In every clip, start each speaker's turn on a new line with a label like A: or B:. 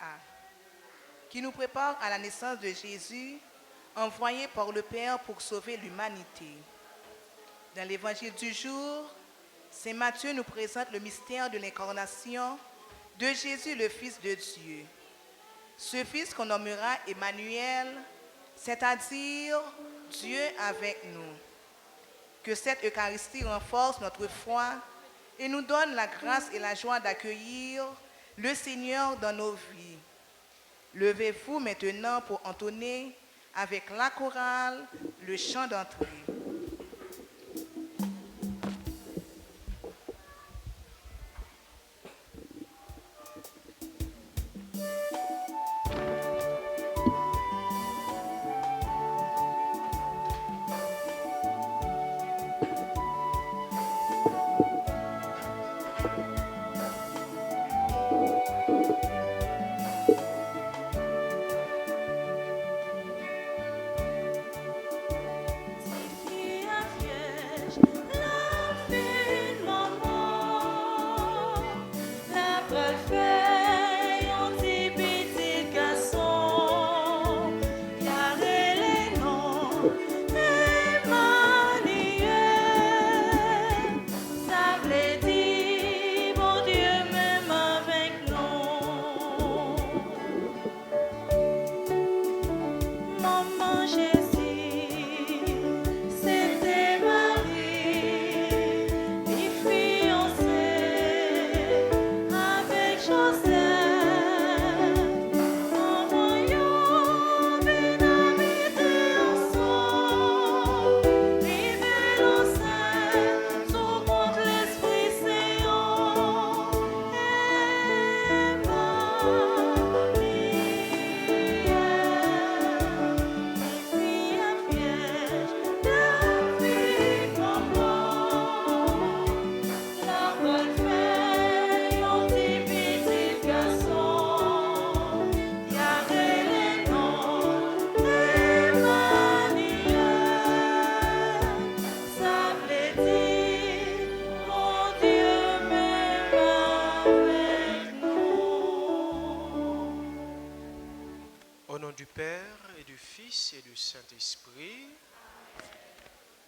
A: A, qui nous prépare à la naissance de Jésus, envoyé par le Père pour sauver l'humanité. Dans l'évangile du jour, Saint Matthieu nous présente le mystère de l'incarnation de Jésus, le Fils de Dieu. Ce Fils qu'on nommera Emmanuel, c'est-à-dire Dieu avec nous. Que cette Eucharistie renforce notre foi et nous donne la grâce et la joie d'accueillir le Seigneur dans nos vies. Levez-vous maintenant pour entonner avec la chorale le chant d'entrée.
B: Au nom du Père et du Fils et du Saint-Esprit,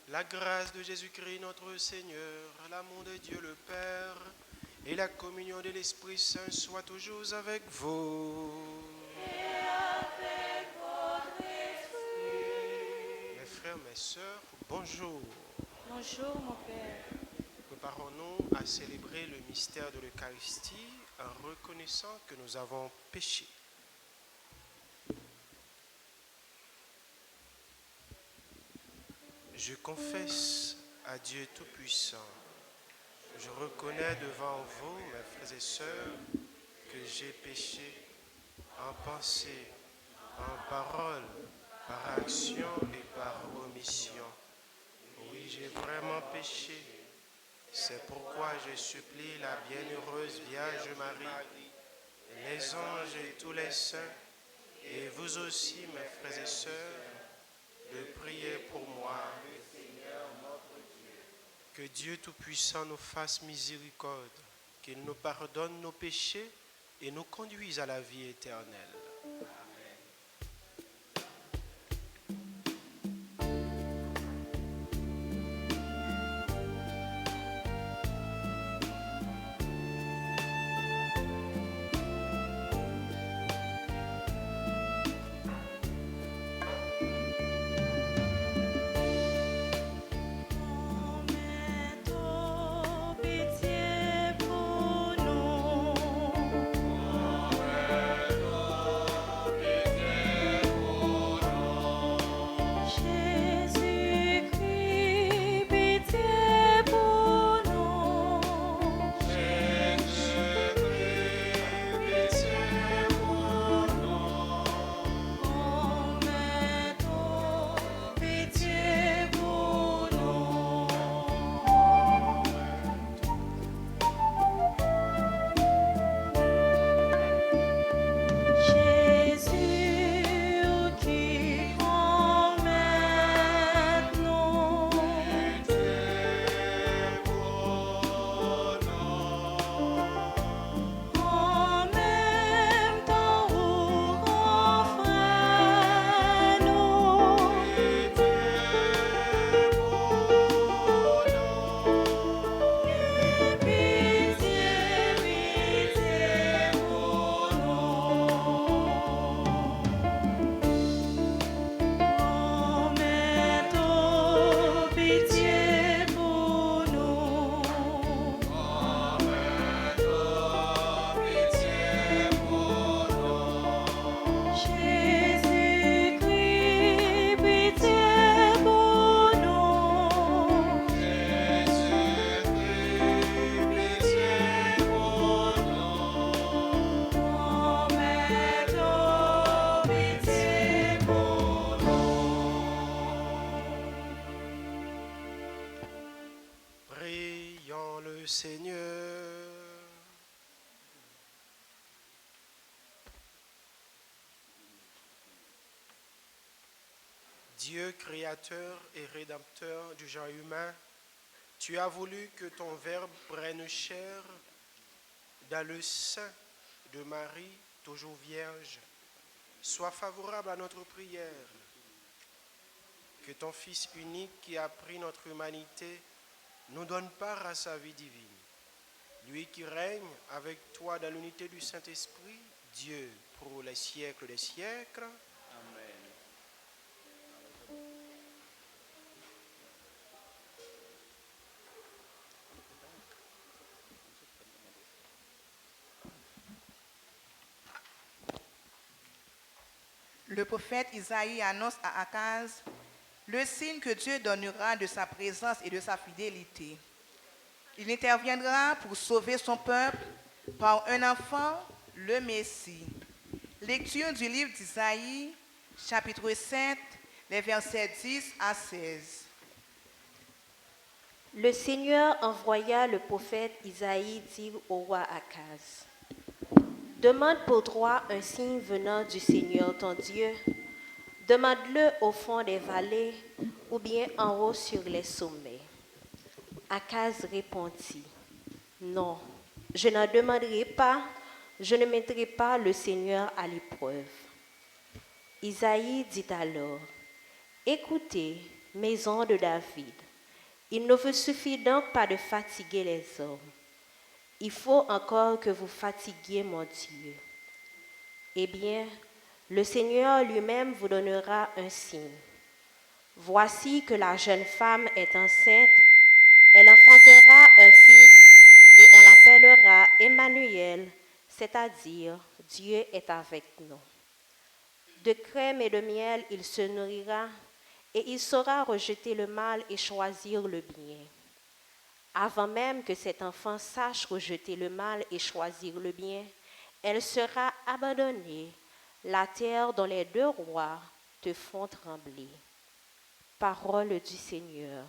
B: la grâce de Jésus-Christ notre Seigneur, l'amour de Dieu le Père et la communion de l'Esprit Saint soient toujours avec vous.
C: Et avec votre esprit.
B: Mes frères, mes sœurs, bonjour.
C: Bonjour mon Père.
B: Préparons-nous à célébrer le mystère de l'Eucharistie en reconnaissant que nous avons péché. Je confesse à Dieu Tout-Puissant, je reconnais devant vous, mes frères et sœurs, que j'ai péché en pensée, en parole, par action et par omission. Oui, j'ai vraiment péché. C'est pourquoi je supplie la bienheureuse Vierge Marie, les anges et tous les saints, et vous aussi, mes frères et sœurs, de prier pour moi. Que Dieu Tout-Puissant nous fasse miséricorde, qu'il nous pardonne nos péchés et nous conduise à la vie éternelle.
C: Pitié pour nous.
B: Dieu créateur et rédempteur du genre humain, tu as voulu que ton Verbe prenne chair dans le sein de Marie, toujours vierge. Sois favorable à notre prière. Que ton Fils unique qui a pris notre humanité nous donne part à sa vie divine. Lui qui règne avec toi dans l'unité du Saint-Esprit, Dieu pour les siècles des siècles.
A: Le prophète Isaïe annonce à Akaz le signe que Dieu donnera de sa présence et de sa fidélité. Il interviendra pour sauver son peuple par un enfant, le Messie. Lecture du livre d'Isaïe, chapitre 7, les versets 10 à 16.
D: Le Seigneur envoya le prophète Isaïe dire au roi Akaz: Demande pour toi un signe venant du Seigneur ton Dieu. Demande-le au fond des vallées ou bien en haut sur les sommets. Akaz répondit: Non, je n'en demanderai pas, je ne mettrai pas le Seigneur à l'épreuve. Isaïe dit alors: Écoutez, maison de David, il ne vous suffit donc pas de fatiguer les hommes. Il faut encore que vous fatiguiez mon Dieu. Eh bien, le Seigneur lui-même vous donnera un signe. Voici que la jeune femme est enceinte, elle enfantera un fils et on l'appellera Emmanuel, c'est-à-dire Dieu est avec nous. De crème et de miel il se nourrira et il saura rejeter le mal et choisir le bien. Avant même que cet enfant sache rejeter le mal et choisir le bien, elle sera abandonnée, la terre dont les deux rois te font trembler. Parole du Seigneur.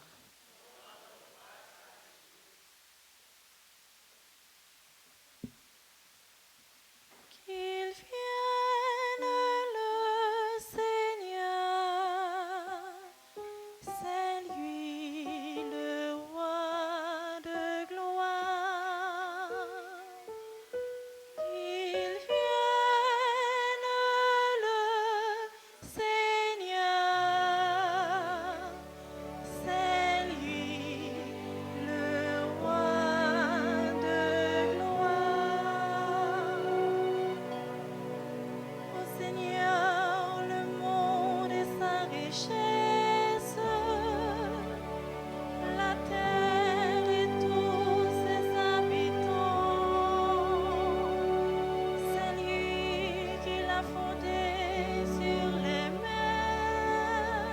C: Qu'il vienne le Seigneur, c'est lui le roi de gloire. Qu'il vienne le Seigneur, c'est lui le roi de gloire. Ô Seigneur, le monde et sa richesse, la terre et tous ses habitants, c'est lui qui l'a fondé sur les mers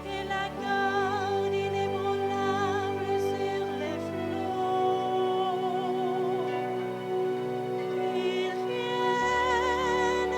C: et la garde inébranlable sur les flots. Qu'il vienne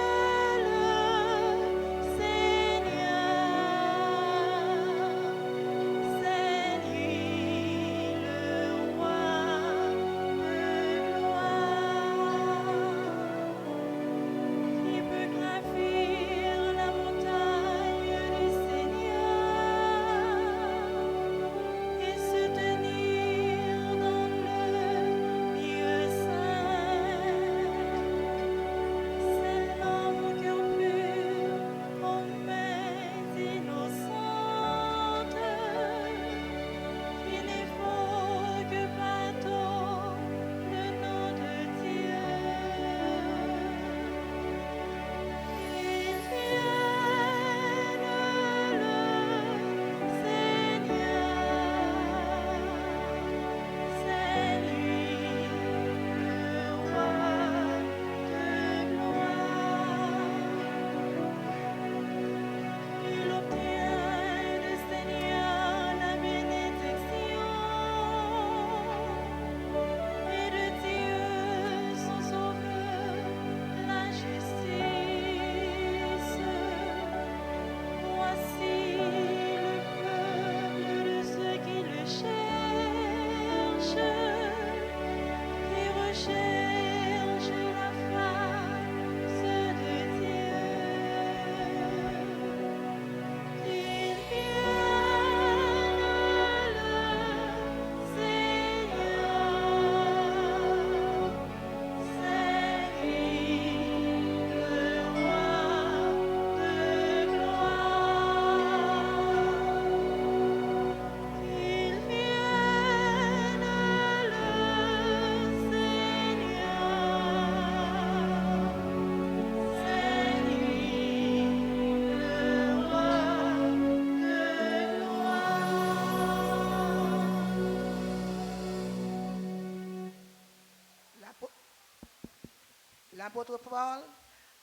A: L'apôtre Paul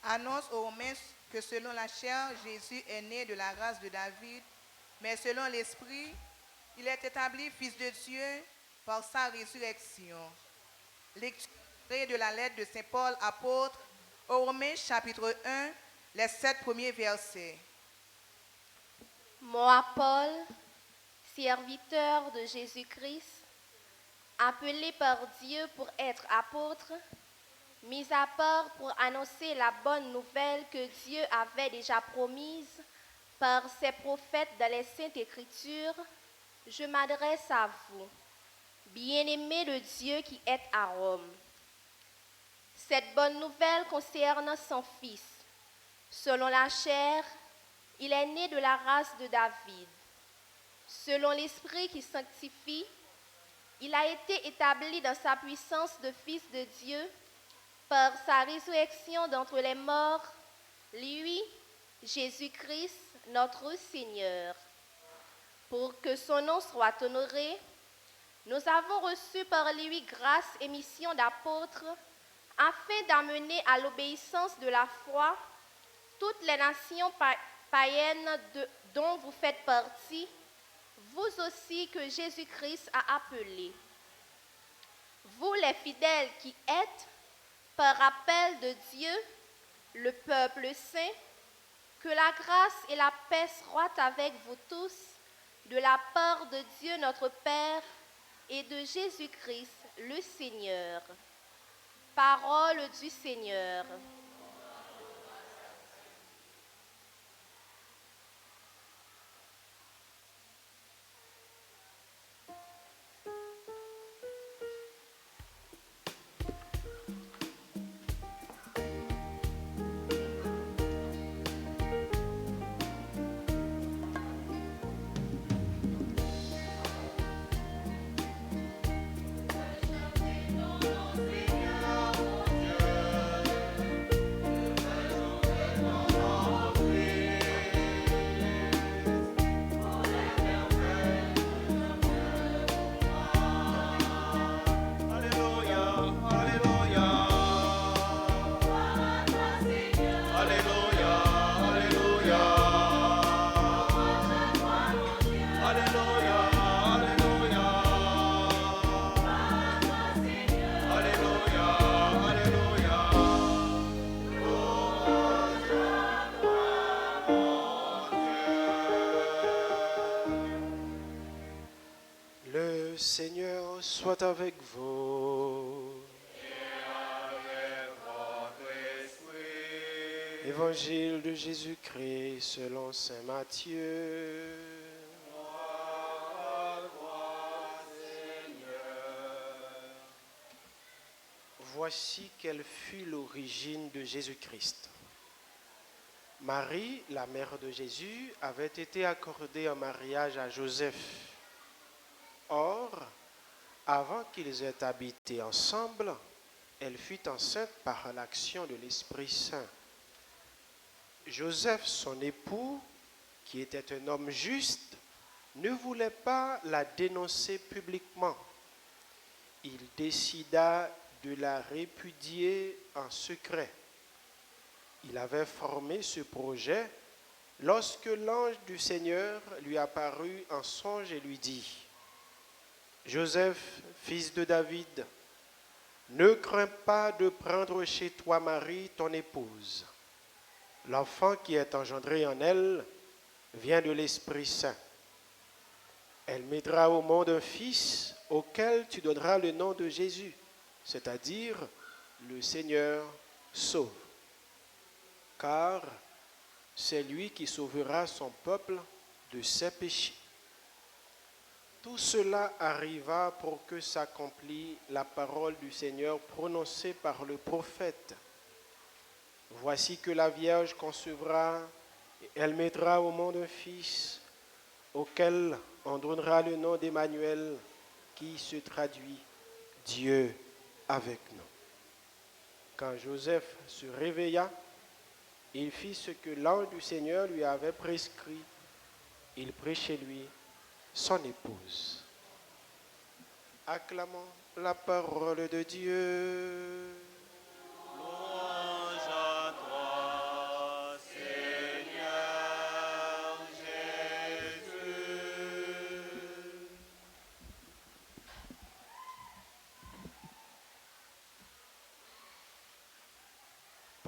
A: annonce aux Romains que selon la chair, Jésus est né de la race de David, mais selon l'Esprit, il est établi fils de Dieu par sa résurrection. Lecture de la lettre de Saint Paul, apôtre, aux Romains chapitre 1, les 7 premiers versets.
D: Moi, Paul, serviteur de Jésus-Christ, appelé par Dieu pour être apôtre, mis à part pour annoncer la bonne nouvelle que Dieu avait déjà promise par ses prophètes dans les Saintes Écritures, je m'adresse à vous, bien-aimés de Dieu qui êtes à Rome. Cette bonne nouvelle concerne son Fils. Selon la chair, il est né de la race de David. Selon l'Esprit qui sanctifie, il a été établi dans sa puissance de Fils de Dieu par sa résurrection d'entre les morts, lui, Jésus-Christ, notre Seigneur. Pour que son nom soit honoré, nous avons reçu par lui grâce et mission d'apôtre afin d'amener à l'obéissance de la foi toutes les nations païennes dont vous faites partie, vous aussi que Jésus-Christ a appelés. Vous les fidèles qui êtes, par appel de Dieu, le peuple saint, que la grâce et la paix soient avec vous tous, de la part de Dieu notre Père et de Jésus-Christ le Seigneur. Parole du Seigneur.
B: Le Seigneur soit avec vous. Évangile de Jésus-Christ selon saint Matthieu. Voici quelle fut l'origine de Jésus-Christ. Marie, la mère de Jésus, avait été accordée en mariage à Joseph. Or, avant qu'ils aient habité ensemble, elle fut enceinte par l'action de l'Esprit Saint. Joseph, son époux, qui était un homme juste, ne voulait pas la dénoncer publiquement. Il décida de la répudier en secret. Il avait formé ce projet lorsque l'ange du Seigneur lui apparut en songe et lui dit : « Joseph, fils de David, ne crains pas de prendre chez toi Marie, ton épouse. L'enfant qui est engendré en elle vient de l'Esprit Saint. Elle mettra au monde un fils auquel tu donneras le nom de Jésus, c'est-à-dire le Seigneur sauve. Car c'est lui qui sauvera son peuple de ses péchés. » Tout cela arriva pour que s'accomplisse la parole du Seigneur prononcée par le prophète. Voici que la Vierge concevra et elle mettra au monde un fils auquel on donnera le nom d'Emmanuel, qui se traduit Dieu avec nous. Quand Joseph se réveilla, il fit ce que l'ange du Seigneur lui avait prescrit. Il prit chez lui son épouse. Acclamons la parole de Dieu.
E: Gloire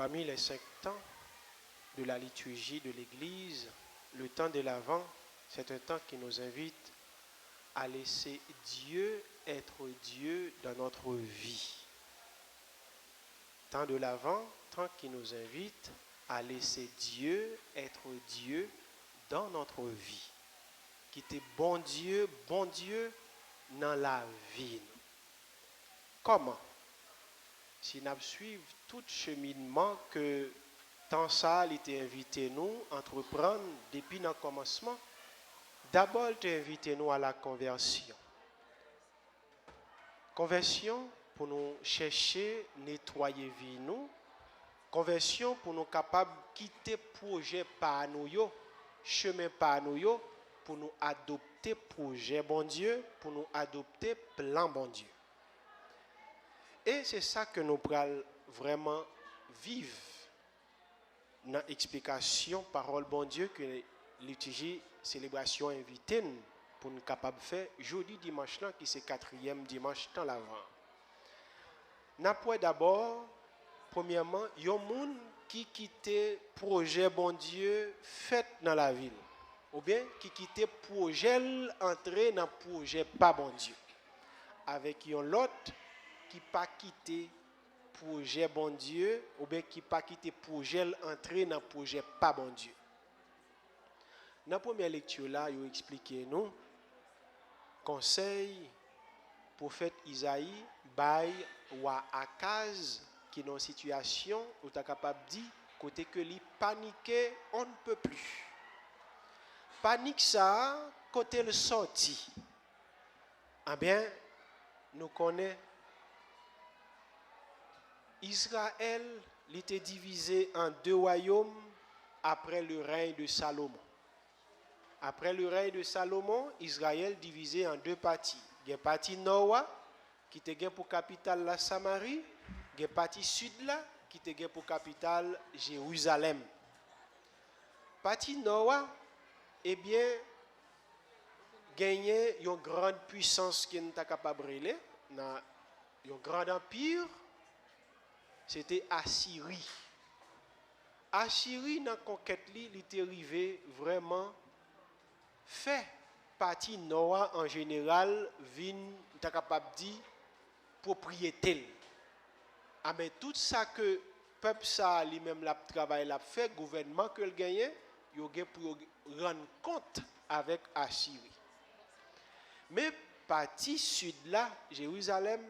B: Parmi les 5 temps de la liturgie de l'Église, le temps de l'Avent, c'est un temps qui nous invite à laisser Dieu être Dieu dans notre vie. Temps de l'Avent, temps qui nous invite à laisser Dieu être Dieu dans notre vie. Qui était bon Dieu dans la vie. Comment? Si nous suivons tout cheminement que tant ça, il était invité nous à entreprendre depuis le commencement, d'abord, il était invité nous à la conversion. Conversion pour nous chercher, nettoyer vie nous. Conversion pour nous capables de quitter projet par nous, chemin par nous, pour nous adopter projet bon Dieu, pour nous adopter plan bon Dieu. Et c'est ça que nous prenons vraiment vivre dans l'explication parole bon Dieu que liturgie célébration invité pour nous capables de faire jeudi dimanche là qui c'est 4e dimanche dans l'Avent. N'a d'abord premièrement yon moun qui quittait projet bon Dieu fait dans la ville ou bien qui quittait projet entrer dans projet pas bon Dieu avec yon l'autre qui pas quitté projet bon Dieu ou bien qui pas quitté projet entrer dans projet pas bon Dieu. Dans la première lecture là, il expliqué nous conseil prophète Isaïe bail ou Akaz qui dans une situation où tu es capable de dire côté que li paniqué on ne peut plus. Panique ça côté le sorti. Ah bien nous connaissons Israël il était divisé en 2 royaumes après le règne de Salomon. Après le règne de Salomon, Israël divisé en 2 parties. Il y a une partie nord qui était pour capitale la Samarie, il y a une partie sud là qui était pour capitale Jérusalem. Partie nord, eh bien, gagné une grande puissance qui n'était capable de brûler, un grand empire, c'était Assyrie. Assyrie dans la conquête, il était arrivé vraiment fait partie nord en général vin t'es capable de dire propriété. Ah mais tout ça que peuple ça lui-même l'a travail l'a fait gouvernement que le gagné, yo gen pour rendre compte avec Assyrie. Mais partie sud là, Jérusalem,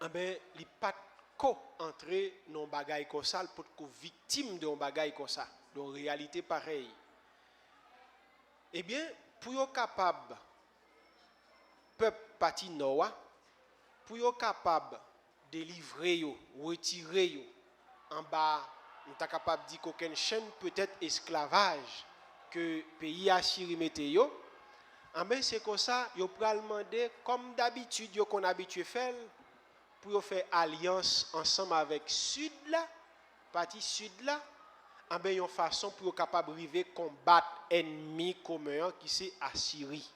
B: ah ben li pas ko entrer dans bagay comme ça pour ko victime de bagay comme ça. Donc réalité pareille. Eh bien, pour être capable, peuple parti nord, pour être capable de délivrer, retirer en bas, nous sommes capables de dire qu'aucune chaîne peut-être esclavage que le pays Assyrie mettait. Mais c'est comme ça, ils pourraient demander, comme d'habitude, qu'on a habitué à faire, pour faire alliance ensemble avec Sud là, partie Sud là. En bien une façon pour être capable de combattre ennemi commun qui c'est Assyrie.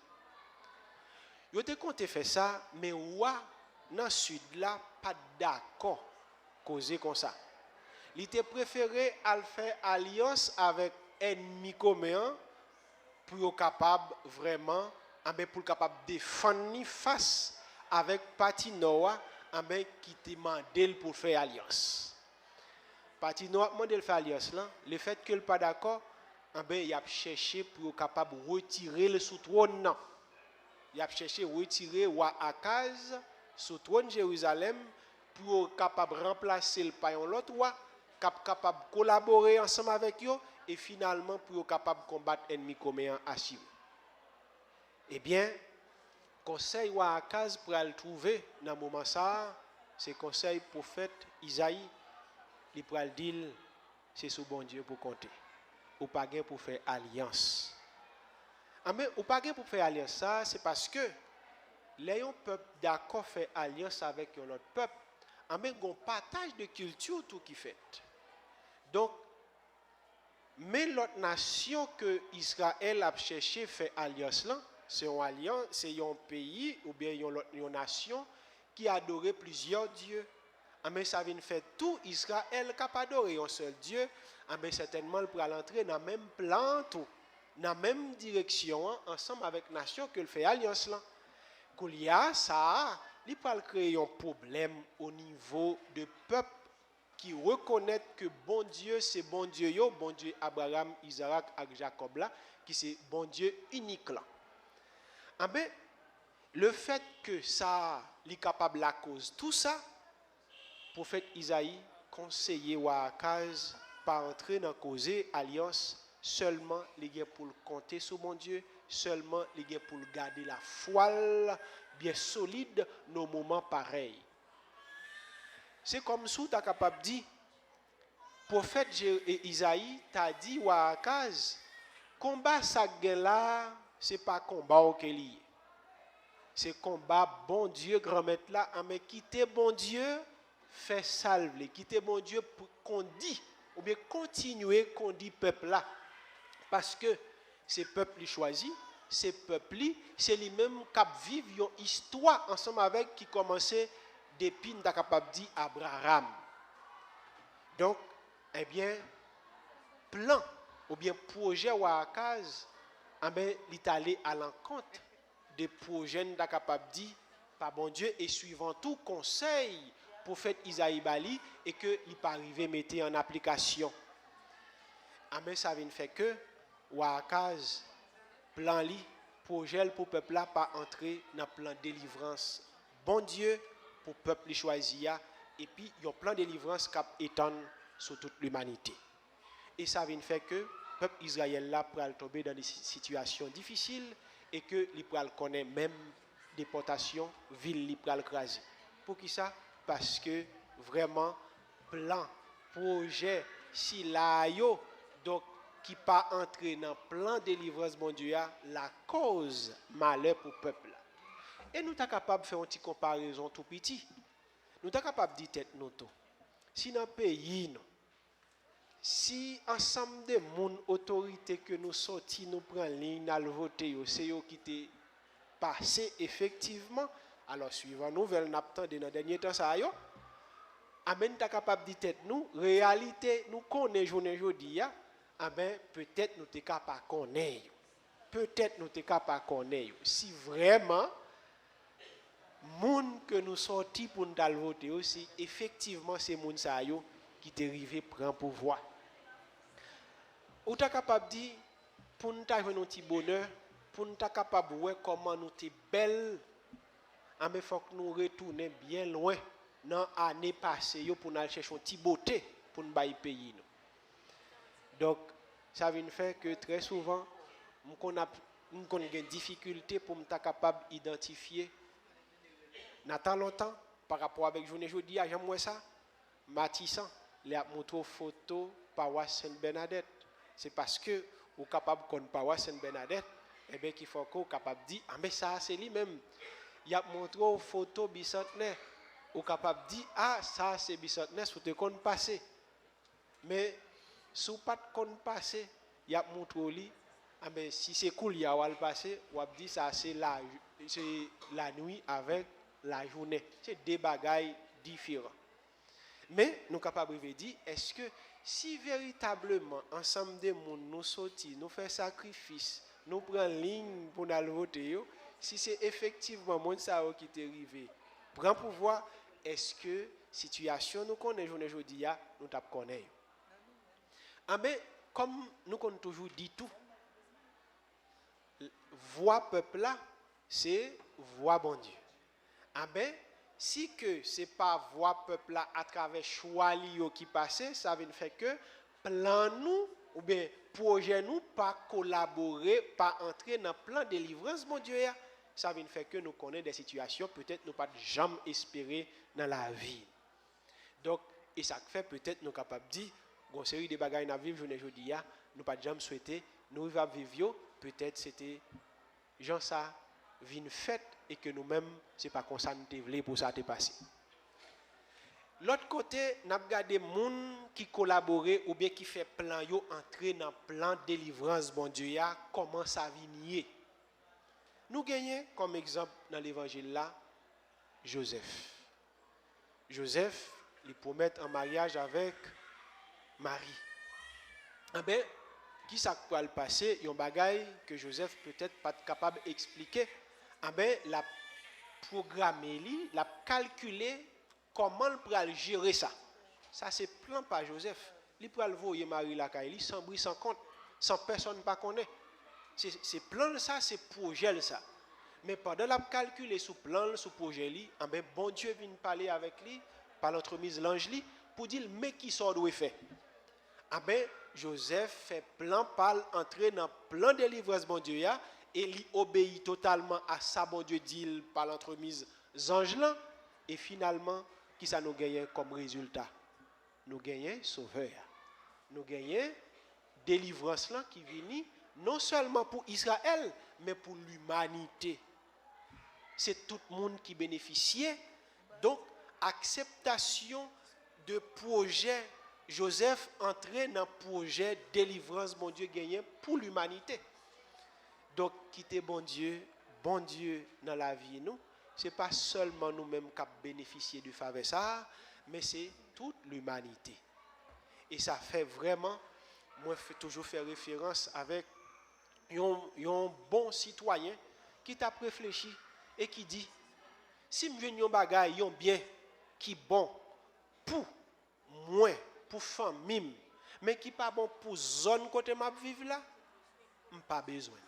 B: Yo te compté faire ça mais roi dans sud là pas d'accord causer comme ça. Il était préféré à faire alliance avec ennemi commun pour être capable vraiment pour capable défendre face avec parti nord qui demandé pour faire alliance. Parti nord demandé de faire alliance là, le fait que le pas d'accord il a cherché pour être capable de retirer le sous trône. Il a cherché retirer roi Akaz sous trône Jérusalem pour être capable de remplacer le païen l'autre roi, capable de collaborer ensemble avec eux et finalement pour être capable de combattre l'ennemi commun Assyrie. Eh bien, conseil roi Akaz pour le trouver dans le moment ça, c'est conseil prophète Isaïe, il pour le dire c'est sous bon Dieu pour compter. Ou pas gain pour faire alliance. Mais ou pas gain pour faire alliance ça, c'est parce que les peuple d'accord faire alliance avec un autre peuple, mais on partage de culture tout qui fait. Donc mais l'autre nation que Israël a cherché faire alliance là, c'est une alliance, c'est un pays ou bien une nation qui adorait plusieurs dieux. mais ça vient faire tout Israël capable d'adorer un seul Dieu, mais certainement il pourra entrer dans le même plan, tout, dans la même direction, ensemble avec la nation que le fait alliance là. Qu'il y a ça, il peut créer un problème au niveau de peuple qui reconnaît que bon Dieu, c'est bon Dieu, bon Dieu Abraham, Isaac et Jacob là, qui c'est bon Dieu unique là. Mais le fait que ça est capable à cause tout ça, le prophète Isaïe conseillait à Akaz pas entrer dans causer alliance seulement les gars pour compter sur mon Dieu, seulement les gars pour garder la foi bien solide dans moments pareils. C'est comme si tu es capable de dire, prophète Isaïe t'a dit à Akaz, combat ça là, c'est pas combat auquel il est. C'est combat bon Dieu grand maître là, mais quitter bon Dieu, fait salve, quitter bon Dieu pour qu'on dit ou bien continuer qu'on dit peuple là, parce que c'est peuple qui choisit, c'est peuple c'est lui-même qui vivent une histoire ensemble avec qui commençait depuis n'a capable dit Abraham. Donc eh bien plan ou bien projet ou Akaz, il est allé à l'encontre des projets n'a capable dit par bon Dieu et suivant tout conseil prophète Isaïe Bali et que il pas arrivé mettre en application. Mais ça vient fait que Akaz plan li projet pour peuple là pas entrer dans plan délivrance bon Dieu pour peuple choisi et puis il y a plan délivrance qui étend sur toute l'humanité. Et ça vient fait que peuple Israël là pourra tomber dans des situations difficiles et que il pourra connaître même déportation, ville il pourra craser. Pour qui ça? Parce que vraiment plan projet si là yo donc qui pas entrer dans plan délivrance bon Dieu la cause malheur pour peuple là. Et nous sommes capables de faire une petite comparaison tout petit. Nous sommes capables de dire tête nous tout. Si dans le pays nous, si ensemble de mon autorité que nous sortis nous prend ligne à voter c'est eux qui t'est passé effectivement alors suivant nouvelle n'attend dans dernier temps ça yo amen ta capable de tête nous réalité nous connaît journée jodi ya amen peut-être nous t'es capable connaître peut-être nous t'es capable connaître si vraiment moun que nous sortis pour nous voter aussi effectivement c'est moun ça yo qui t'est arrivé prend pouvoir ou t'es capable dire pour nous avoir un petit bonheur pour nous capable de voir comment nous t'es belle mais faut que nous retourner bien loin dans l'année passée pour nous chercher une petite beauté pour nous bailler pays nous. Donc ça vient faire que très souvent nous avons des difficultés pour nous capable d'identifier dans longtemps par rapport avec journée jeudi à j'aime ça Matissan les a montré photo paroisse Sainte-Bernadette c'est parce que ou capable qu'on paroisse Sainte-Bernadette et bien qu'il faut qu'on capable dire mais ça c'est lui même il a montré photo bicentenaire ou capable dire ça c'est bicentenaire sous te compte passé mais sous pas de compte passé il a montré lui mais si c'est cool il y a le passé ou a dit ça c'est la nuit avec la journée c'est deux bagailles différents mais nous capables de dire est-ce que si véritablement ensemble des monde nous sortis nous fait sacrifice nous prend ligne pour nous voter si c'est effectivement monde ça qui est arrivé prend pouvoir est-ce que situation nous connaît journée aujourd'hui nous t'a connaît mais comme nous qu'on toujours dit tout voix peuple là c'est voix bon Dieu mais si que c'est pas voix peuple là à travers choix qui passait ça veut faire que plan nous ou bien projet nous pas collaborer pas entrer dans plan de délivrance mon Dieu ça veut faire que nous connaissons des situations peut-être nous pas jamais espérer dans la vie donc et ça fait peut-être nous capable dire une série de bagages dans vivre journée aujourd'hui nous pas jamais souhaiter nous va vivre peut-être c'était gens ça vient fait et que nous-mêmes c'est pas comme ça nous voulons pour ça t'est passé. L'autre côté n'a regardé monde qui collaborer ou bien qui fait plan yo entrer dans plan délivrance bon Dieu comment ça vient. Nous gagnons comme exemple dans l'évangile là Joseph les promettre en mariage avec Marie. Eh bien, qui ça peut le passer? Il y a un bagage que Joseph peut-être pas capable d'expliquer. Eh bien, la programmer, la calculer comment il peut gérer ça. Ça, c'est plan par Joseph. Il peut le voir Marie la Kaili sans bruit, sans compte, sans personne ne connaît. C'est plan ça, c'est projet ça. Mais pendant la calculer sous plan, sous projet, eh bien, bon Dieu vient parler avec lui, par l'entremise l'ange lui, pour dire, mais qui sort doit faire? Ah ben, Joseph fait plan par entrer dans le plan de délivrance bon Dieu et il obéit totalement à ça bon Dieu dit par l'entremise anges là et finalement qui ça nous gagne comme résultat? Nous gagnons sauveur. Nous gagnons délivrance là qui vient non seulement pour Israël mais pour l'humanité. C'est tout le monde qui bénéficiait. Donc acceptation de projet Joseph entrait dans le projet délivrance, bon Dieu gagné pour l'humanité. Donc, quitter bon Dieu dans la vie, nous, ce n'est pas seulement nous-mêmes qui bénéficié de faveur ça, mais c'est toute l'humanité. Et ça fait vraiment, moi, je fais toujours faire référence avec un bon citoyen qui t'a réfléchi et qui dit, si je viens un bagage, un bien qui est bon pour moi, pour famille, mais qui pas bon pour zone côté m'a vivre là, pas besoin.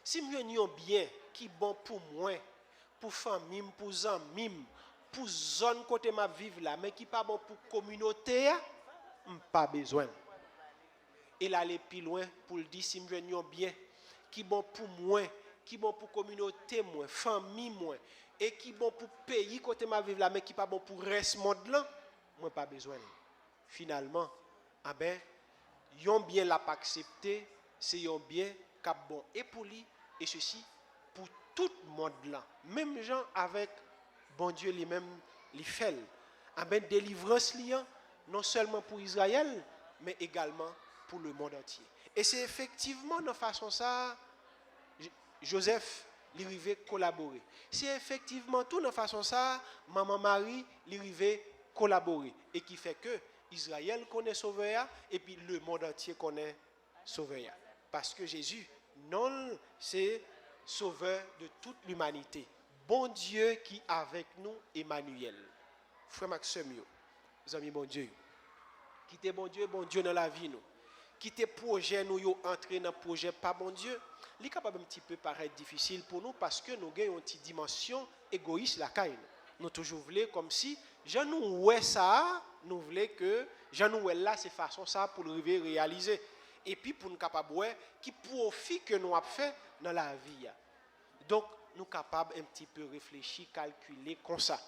B: Si je viens un bien qui bon pour moi, pour famille, pour amis, pour zone côté m'a vivre là, mais qui pas bon pour communauté, pas besoin. Et là aller plus loin pour le dire si je viens un bien qui bon pour moi, qui bon pour communauté moi, famille moi et qui bon pour pays côté m'a vivre là, mais qui pas bon pour reste monde là, moi pas besoin. Finalement, ah ben, yon bien l'a pas accepté, c'est yon bien qui bon et pour lui et ceci pour tout le monde là. Même gens avec bon Dieu lui-même li fait. Ah ben délivrance liant non seulement pour Israël mais également pour le monde entier. Et c'est effectivement de façon ça Joseph lui arrivé collaborer. C'est effectivement tout de façon ça maman Marie lui arrivé collaborer et qui fait que Israël connaît Sauveur et puis le monde entier connaît Sauveur. Parce que Jésus, non, c'est Sauveur de toute l'humanité. Bon Dieu qui est avec nous, Emmanuel. Frère Maxime, les amis, bon Dieu. Quittez bon Dieu dans la vie, nous. Quittez projet, nous entrer dans le projet, pas bon Dieu. Il est capable un petit peu paraître difficile pour nous parce que nous avons une petite dimension égoïste la caille. Nous toujours voulons comme si je nous ouais ça, nous voulons que je nous ouais là c'est façon ça pour le réaliser et puis pour nous capable ouais qui profite que nous avons fait dans la vie. Donc nous capables un petit peu réfléchir, calculer comme ça.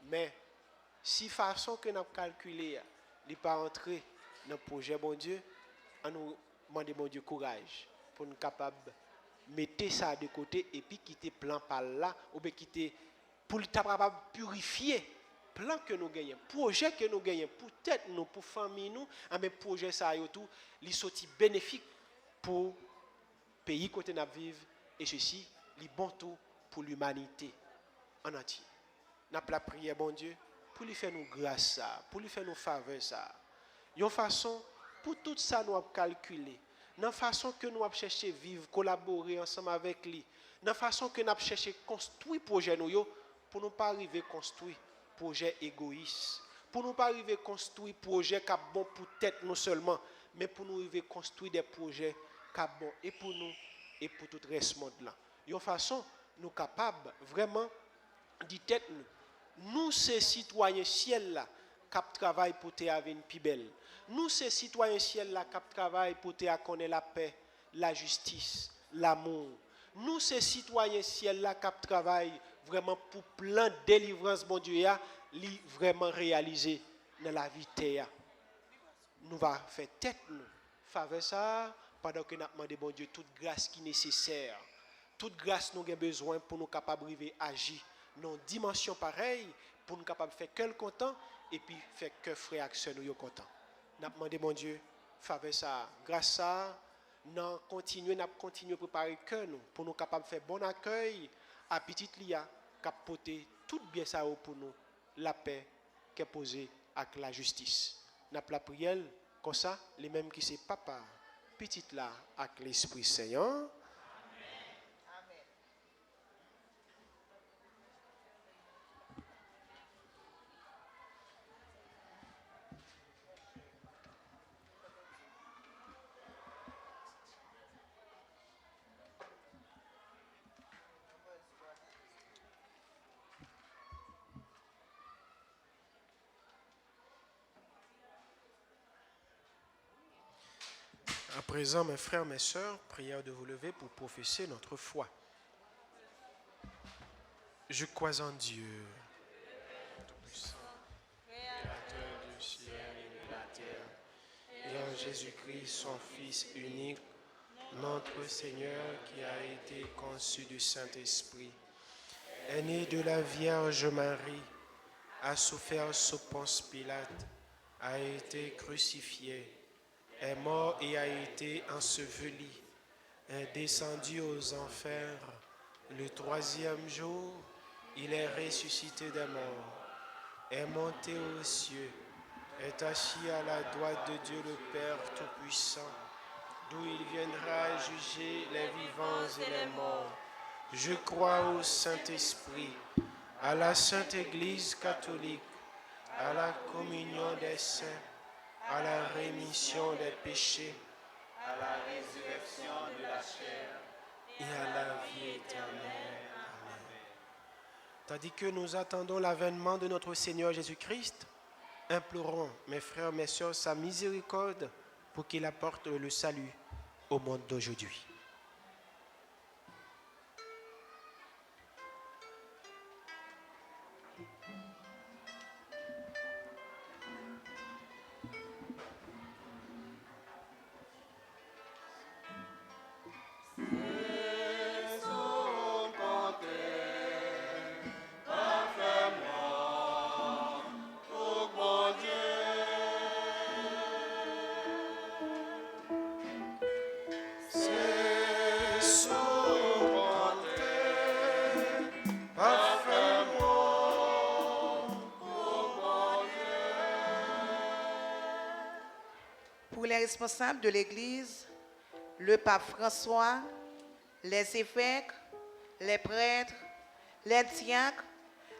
B: Mais si façon que nous avons calculé, n'est pas entrer dans le projet bon Dieu, on nous demande bon Dieu courage pour nous capables mettre ça de côté et puis quitter plan par là ou bien quitter pour être capable de purifier plan que nous gagnons, projet que nous gagnons pour tête nous, pour famille nous, mais projet ça et tout, les sorti bénéfique pour pays côté nous vivre et ceci, les bon tout pour l'humanité en entier. N'a la prière bon Dieu pour lui faire nous grâce ça, pour lui faire nous faveur ça. Une façon pour tout ça nous calculer, dans façon que nous avons cherché vivre, collaborer ensemble avec lui, dans façon que nous avons cherché construire projet nous pour ne pas arriver à construire projet égoïste, pour ne pas arriver à construire projet qui est bon pour tête non seulement, mais pour nous arriver à construire des projets qui sont bons et pour nous et pour tout le reste du monde là. De façon, nous sommes capables vraiment de tête nous ces citoyens ciel là qui travaillent pour te avoir une plus belle. Nous ces citoyens ciel là qui travaillent pour te connaître la paix, la justice, l'amour. Nous ces citoyens ciel là qui travaillent vraiment pour plein de délivrance bon Dieu li vraiment réaliser dans la vie terre. Nous va faire tête nous faveur ça pendant que nous demandons bon Dieu toute grâce qui est nécessaire. Toute grâce nous avons besoin pour nous capables d'arriver à agir dans une dimension pareille pour nous capables de faire cœur content et puis faire que frère action nous content. Nous demandons bon Dieu faveur ça grâce ça nous continuer à préparer cœur nous pour nous capables de faire bon accueil à petite lia cap porter tout bien ça pour nous la paix qui est posé avec la justice. N'a pas la prière comme ça, les mêmes qui c'est papa, petite là, avec l'Esprit Saint. À présent, mes frères, mes sœurs, prière de vous lever pour professer notre foi. Je crois en Dieu, Tout-Puissant, Créateur du ciel et de la terre, et en Jésus-Christ, son Fils unique, notre Seigneur, qui a été conçu du Saint-Esprit, est né de la Vierge Marie, a souffert sous Ponce Pilate, a été crucifié, est mort et a été enseveli, est descendu aux enfers. Le troisième jour, il est ressuscité des morts, est monté aux cieux, est assis à la droite de Dieu le Père Tout-Puissant, d'où il viendra juger les vivants et les morts. Je crois au Saint-Esprit, à la Sainte Église catholique, à la communion des saints, à la rémission des péchés, à la résurrection de la chair et à la vie éternelle. Amen. Tandis que nous attendons l'avènement de notre Seigneur Jésus-Christ, implorons, mes frères, mes sœurs, sa miséricorde pour qu'il apporte le salut au monde d'aujourd'hui.
A: Pour les responsables de l'Église, le pape François, les évêques, les prêtres, les diacres,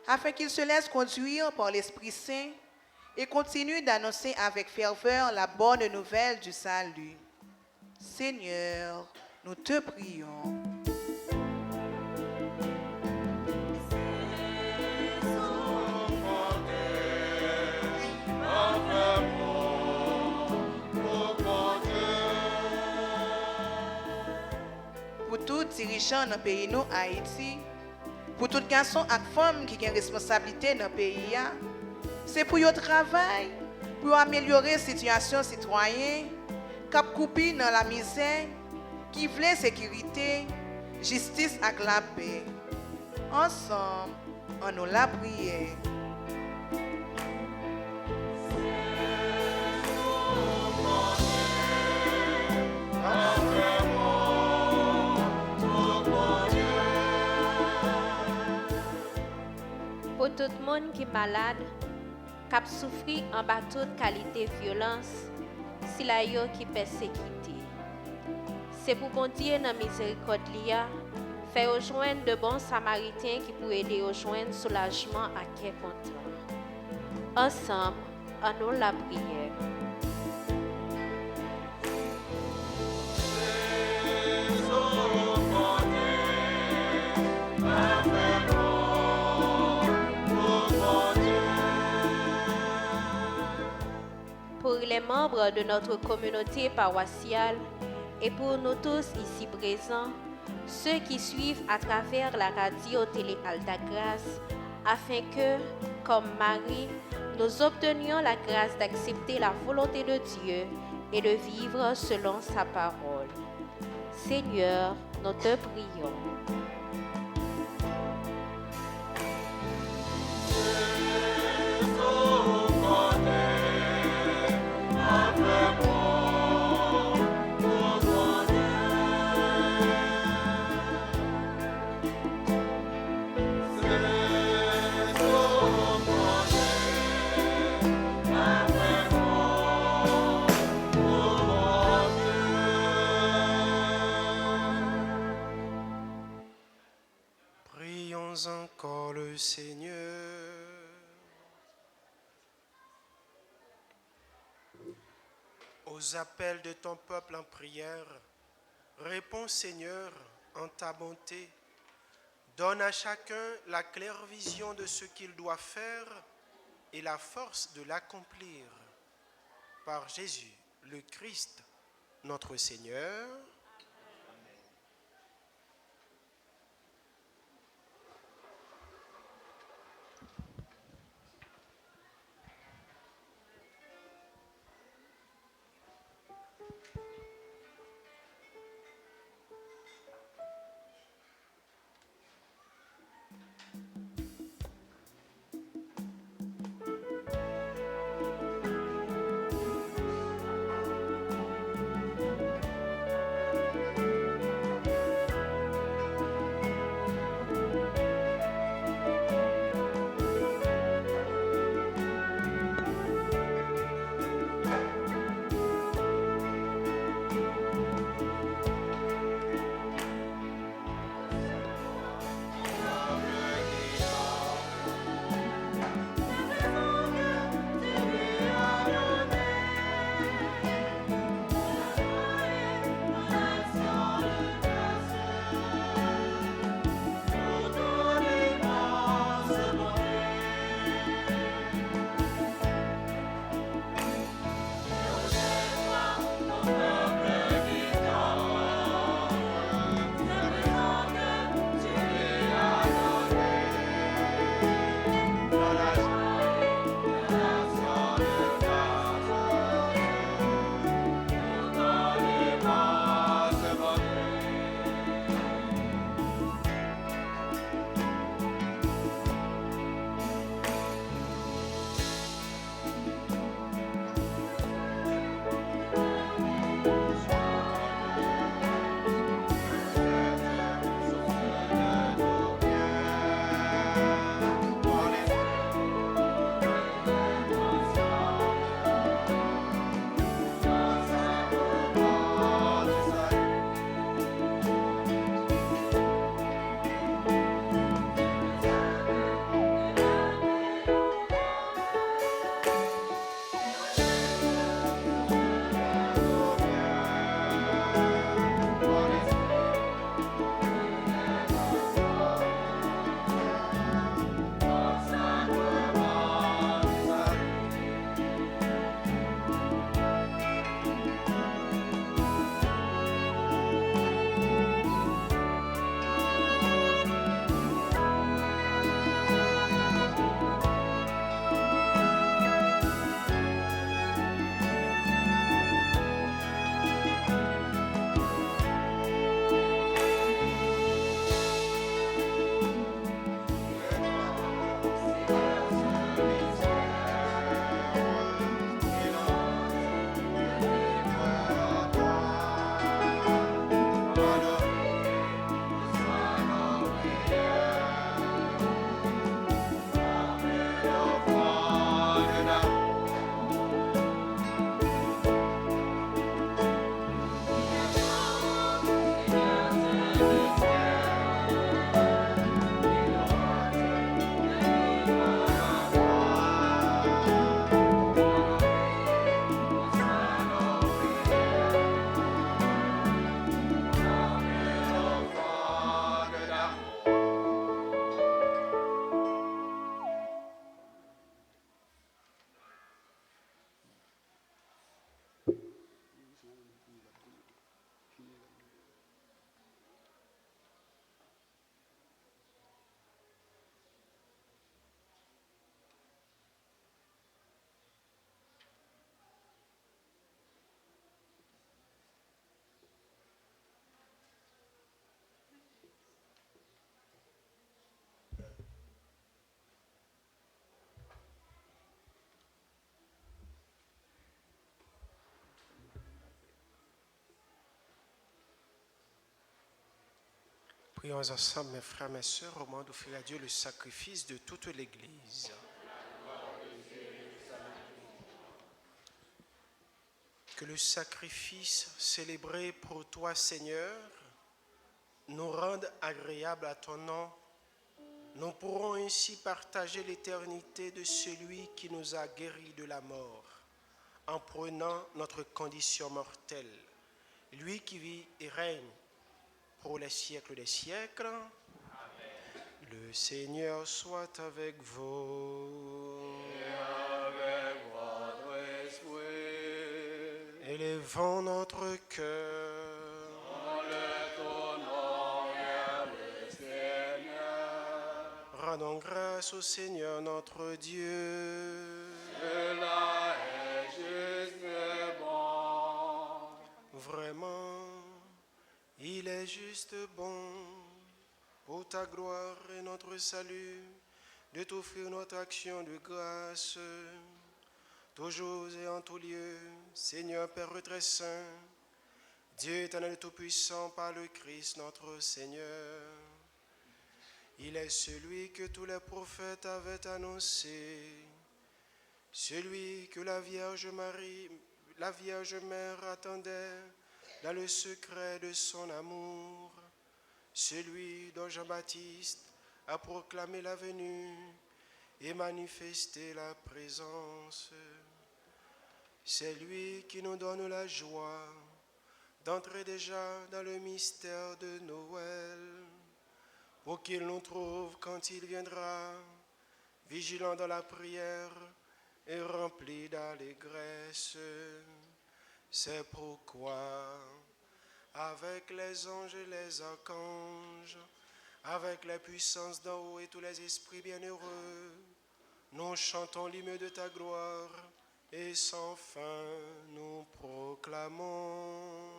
A: afin qu'ils se laissent conduire par l'Esprit Saint et continuent d'annoncer avec ferveur la bonne nouvelle du salut. Seigneur, nous te prions. Pour tout dirigeant dans le pays nous, Haïti, pour tout garçon et femme qui ont une responsabilité dans le pays, c'est pour leur travail, pour améliorer la situation citoyenne, qui couper dans la misère, qui veulent sécurité, justice et la paix. Ensemble, on nous la prière.
D: Pour tout le monde qui est malade, qui a souffert en bas toute qualité de violence, si la yo qui persécuté. C'est pour bon Dieu dans miséricorde lia, faire rejoindre de bons samaritains qui pourraient aider à joindre soulagement à quel content. Ensemble, en nous la prière. Pour les membres de notre communauté paroissiale et pour nous tous ici présents, ceux qui suivent à travers la radio télé Altagrace, afin que, comme Marie, nous obtenions la grâce d'accepter la volonté de Dieu et de vivre selon sa parole. Seigneur, nous te prions.
B: le Seigneur. Aux appels de ton peuple en prière, réponds Seigneur en ta bonté. Donne à chacun la claire vision de ce qu'il doit faire et la force de l'accomplir. Par Jésus, le Christ, notre Seigneur. Prions ensemble, mes frères, mes sœurs, au moment d'offrir à Dieu le sacrifice de toute l'Église. Que le sacrifice célébré pour toi, Seigneur, nous rende agréables à ton nom nous pourrons ainsi partager l'éternité de celui qui nous a guéris de la mort, en prenant notre condition mortelle. Lui qui vit et règne pour les siècles des siècles. Amen. Le Seigneur soit avec vous.
E: Et avec votre esprit.
B: Élevons notre cœur.
E: En le tournant vers le Seigneur.
B: Rendons grâce au Seigneur notre Dieu.
E: Cela est juste et bon.
B: Vraiment, il est juste bon, pour ta gloire et notre salut, de t'offrir notre action de grâce, toujours et en tout lieu, Seigneur Père très saint, Dieu éternel tout-puissant par le Christ notre Seigneur. Il est celui que tous les prophètes avaient annoncé, celui que la Vierge Mère attendait dans le secret de son amour, celui dont Jean-Baptiste a proclamé la venue et manifesté la présence. C'est lui qui nous donne la joie d'entrer déjà dans le mystère de Noël, pour qu'il nous trouve quand il viendra, vigilants dans la prière et remplis d'allégresse. C'est pourquoi, avec les anges et les archanges, avec les puissances d'en haut et tous les esprits bienheureux, nous chantons l'hymne de ta gloire et sans fin nous proclamons.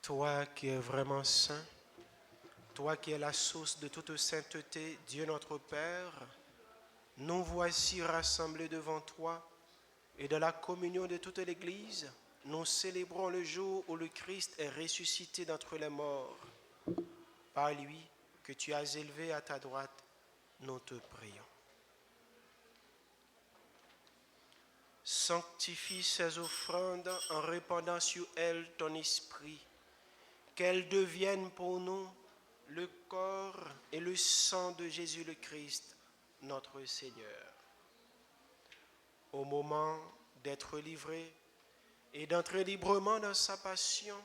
B: Toi qui es vraiment saint, toi qui es la source de toute sainteté, Dieu notre Père, nous voici rassemblés devant toi et dans la communion de toute l'Église, nous célébrons le jour où le Christ est ressuscité d'entre les morts. Par lui que tu as élevé à ta droite, nous te prions. Sanctifie ces offrandes en répandant sur elles ton esprit, qu'elles deviennent pour nous le corps et le sang de Jésus le Christ, notre Seigneur. Au moment d'être livré et d'entrer librement dans sa passion,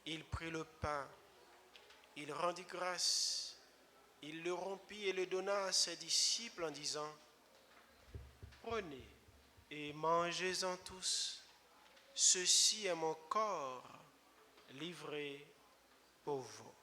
B: il prit le pain, il rendit grâce, il le rompit et le donna à ses disciples en disant : Prenez et mangez-en tous. Ceci est mon corps livré pour vous.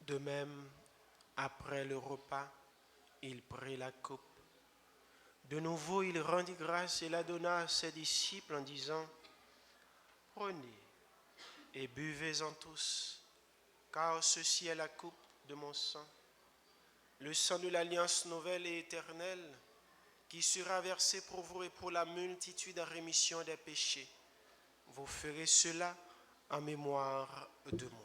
B: De même, après le repas, il prit la coupe. De nouveau, il rendit grâce et la donna à ses disciples en disant, « Prenez et buvez-en tous, car ceci est la coupe de mon sang, le sang de l'alliance nouvelle et éternelle, qui sera versé pour vous et pour la multitude en rémission des péchés. Vous ferez cela en mémoire de moi. »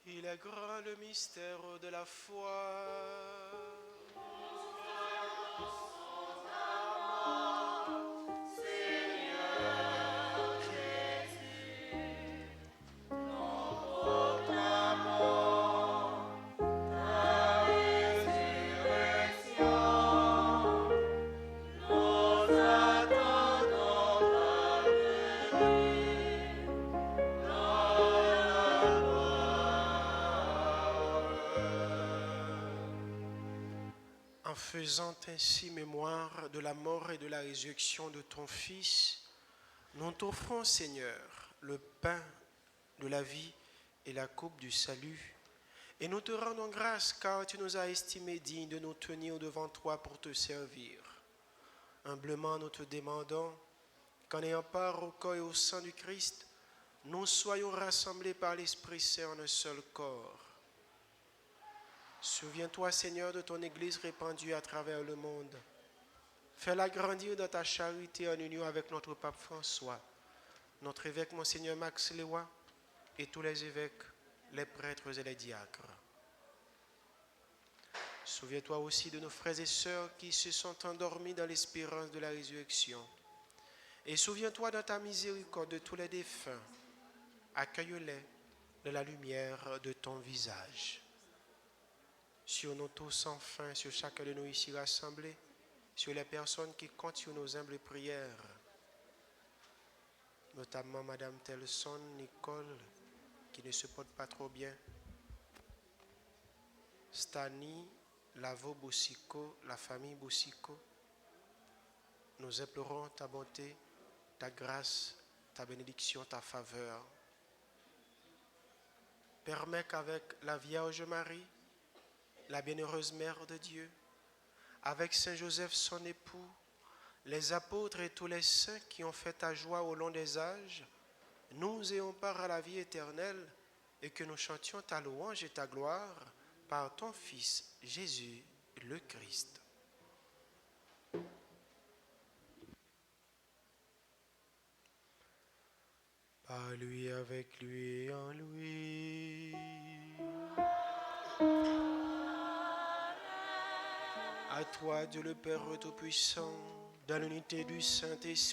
B: Il est grand le mystère de la foi. En faisant ainsi mémoire de la mort et de la résurrection de ton Fils, nous t'offrons, Seigneur, le pain de la vie et la coupe du salut. Et nous te rendons grâce car tu nous as estimés dignes de nous tenir devant toi pour te servir. Humblement, nous te demandons qu'en ayant part au corps et au sang du Christ, nous soyons rassemblés par l'Esprit Saint en un seul corps. Souviens-toi, Seigneur, de ton Église répandue à travers le monde. Fais-la grandir dans ta charité en union avec notre pape François, notre évêque Monseigneur Max Léois et tous les évêques, les prêtres et les diacres. Souviens-toi aussi de nos frères et sœurs qui se sont endormis dans l'espérance de la résurrection. Et souviens-toi dans ta miséricorde de tous les défunts. Accueille-les dans la lumière de ton visage. Sur nous tous enfin, sur chacun de nous ici rassemblés, sur les personnes qui comptent sur nos humbles prières, notamment Madame Telson, Nicole, qui ne se porte pas trop bien, Stani, Lavo Boussico, la famille Boussico. Nous implorons ta bonté, ta grâce, ta bénédiction, ta faveur. Permets qu'avec la Vierge Marie, la bienheureuse Mère de Dieu, avec Saint Joseph son époux, les apôtres et tous les saints qui ont fait ta joie au long des âges, nous ayons part à la vie éternelle et que nous chantions ta louange et ta gloire par ton Fils Jésus le Christ. Par lui, avec lui et en lui. À toi, Dieu le Père Tout-Puissant, dans l'unité du Saint-Esprit.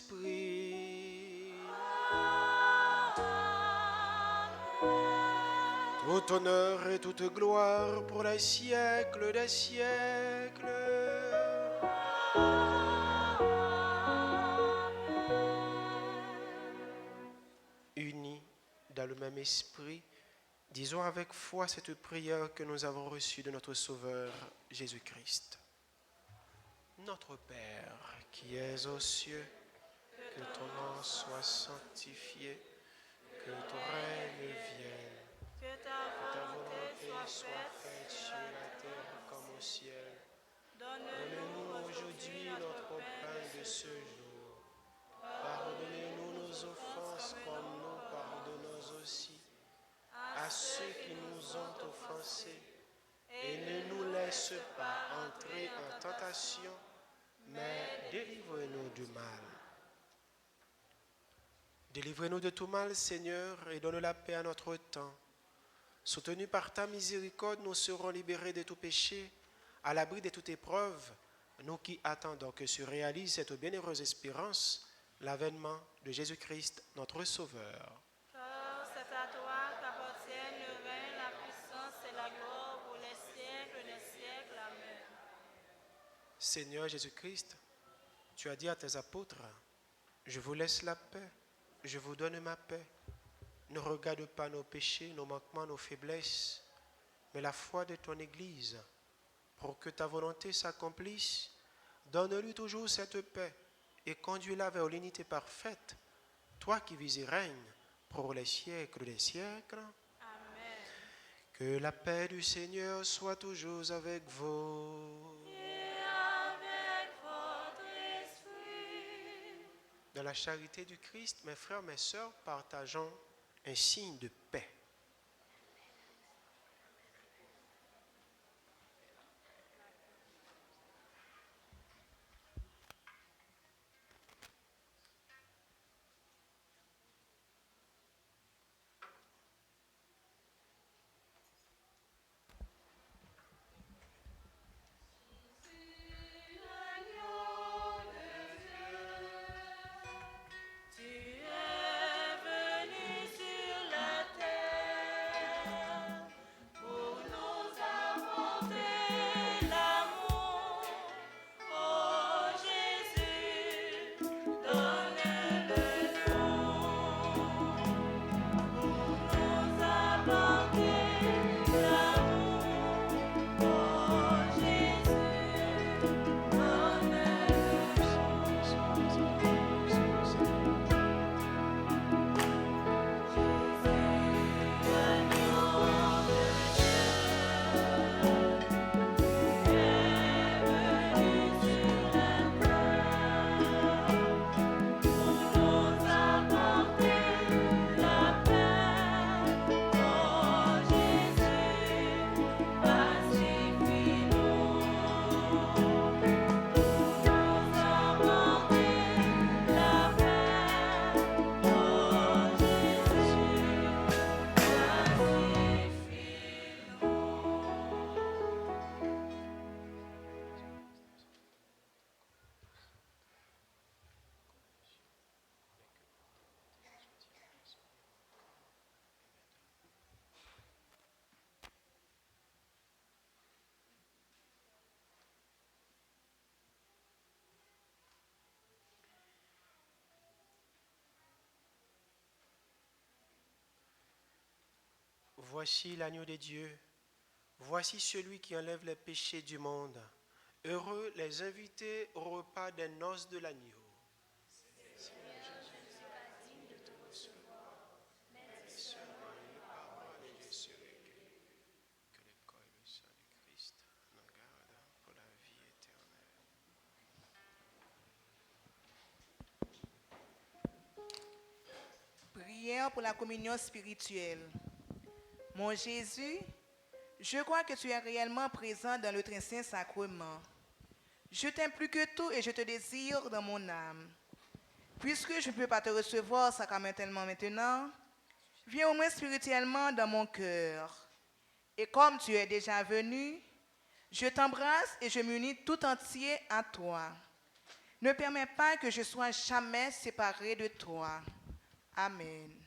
B: Tout honneur et toute gloire pour les siècles des siècles. dans le même esprit, disons avec foi cette prière que nous avons reçue de notre Sauveur Jésus-Christ. Notre Père, qui es aux cieux, que ton nom soit sanctifié, que ton règne vienne,
C: Que ta
B: que ta
C: volonté
B: volonté
C: soit
B: soit
C: faite
B: faite
C: sur
B: sur
C: la
B: la terre comme au ciel.
C: Donne-nous
B: Donne-nous
C: aujourd'hui
B: aujourd'hui notre pain de ce jour. Pardonnez-nous nos offenses comme nous pardonnons aussi à ceux qui nous ont offensés. Et ne nous laisse pas entrer en tentation, mais délivre-nous du mal. Délivre-nous de tout mal, Seigneur, et donne la paix à notre temps. Soutenus par ta miséricorde, nous serons libérés de tout péché, à l'abri de toute épreuve, nous qui attendons que se réalise cette bienheureuse espérance, l'avènement de Jésus-Christ, notre Sauveur.
C: Car c'est à toi qu'appartiennent le règne, la puissance et la gloire pour les siècles des siècles. Amen.
B: Seigneur Jésus-Christ, tu as dit à tes apôtres, je vous laisse la paix, je vous donne ma paix. Ne regarde pas nos péchés, nos manquements, nos faiblesses, mais la foi de ton Église. Pour que ta volonté s'accomplisse, donne-lui toujours cette paix et conduis-la vers l'unité parfaite, toi qui vis et règnes pour les siècles des siècles.
C: Amen.
B: Que la paix du Seigneur soit toujours avec vous.
C: Et avec votre esprit.
B: Dans la charité du Christ, mes frères, mes sœurs, partageons un signe de paix.
C: Tu es venu sur la terre pour nous apporter l'amour. Oh Jésus, donne-le don pour nous apporter l'amour. Oh Jésus, donne-le don. Voici l'agneau de Dieu, voici celui qui enlève les péchés du monde. Heureux les invités au repas des noces de l'agneau. Que le corps et le sang du Christ nous gardent pour la vie éternelle.
A: Prière pour la communion spirituelle. Mon Jésus, je crois que tu es réellement présent dans le très saint sacrement. Je t'aime plus que tout et je te désire dans mon âme. Puisque je ne peux pas te recevoir sacramentellement maintenant, viens au moins spirituellement dans mon cœur. Et comme tu es déjà venu, je t'embrasse et je m'unis tout entier à toi. Ne permets pas que je sois jamais séparé de toi. Amen.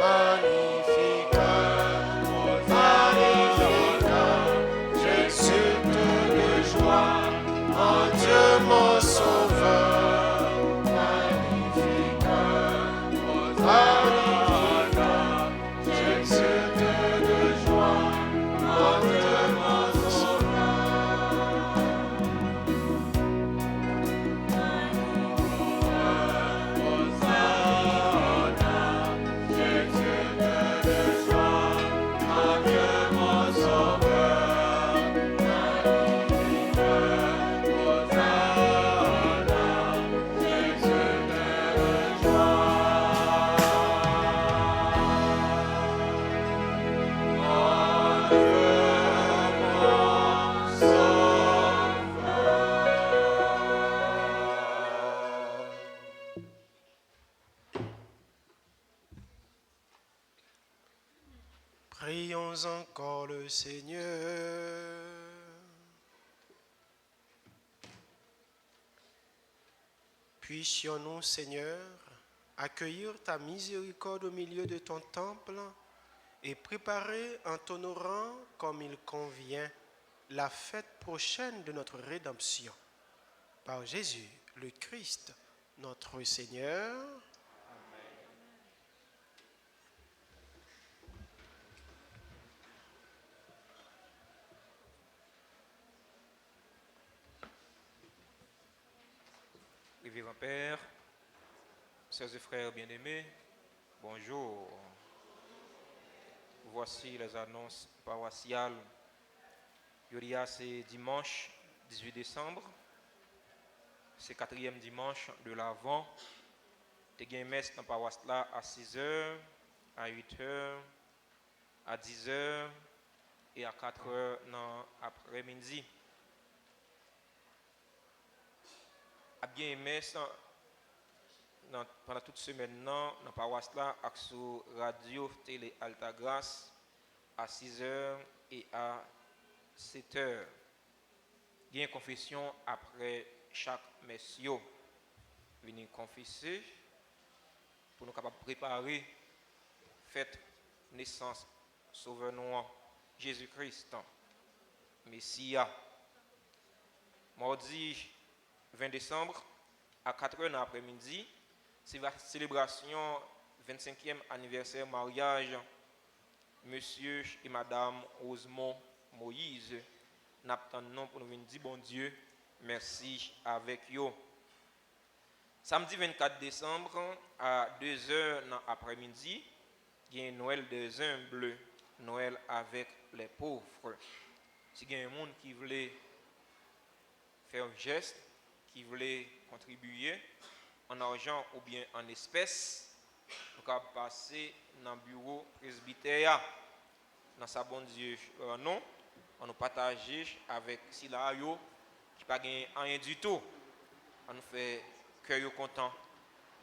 C: magnifique, magnifique. J'exulte de joie en Dieu mon sauveur. Magnifique, magnifique. J'exulte de joie en Dieu mon Prions encore le Seigneur. Puissions-nous, Seigneur, accueillir ta miséricorde au milieu de ton temple et préparer en t'honorant comme il convient la fête prochaine de notre rédemption. Par Jésus, le Christ, notre Seigneur.
F: Révérend Père, sœurs et frères bien-aimés, bonjour. Voici les annonces paroissiales. C'est dimanche 18 décembre, c'est 4e dimanche de l'Avent. Il y a une messe dans la paroisse là à 6h, à 8h, à 10h et à 4h dans l'après-midi. Il y a une messe pendant toute semaine dans la paroisse là sur radio télé Alta Grace à 6h et à 7h. Il y a une confession après chaque messe. Venez confesser pour nous capables de préparer fête naissance sauveur nous Jésus-Christ Messia. Mardi 20 décembre à 4h dans l'après-midi, c'est la célébration 25e anniversaire mariage Monsieur et Madame Rosemont Moïse. Nous attendons pour nous venir dire bon Dieu, merci avec vous. Samedi 24 décembre à 2h dans l'après-midi, il y a un Noël des humbles, Noël avec les pauvres. Si il y a un monde qui voulait faire un geste, qui voulait contribuer en argent ou bien en espèces, nous pouvons passer dans le bureau presbytère, dans sa bon Dieu non, on nous partager avec Sila yo qui pas gagné rien du tout, on nous fait cœur content,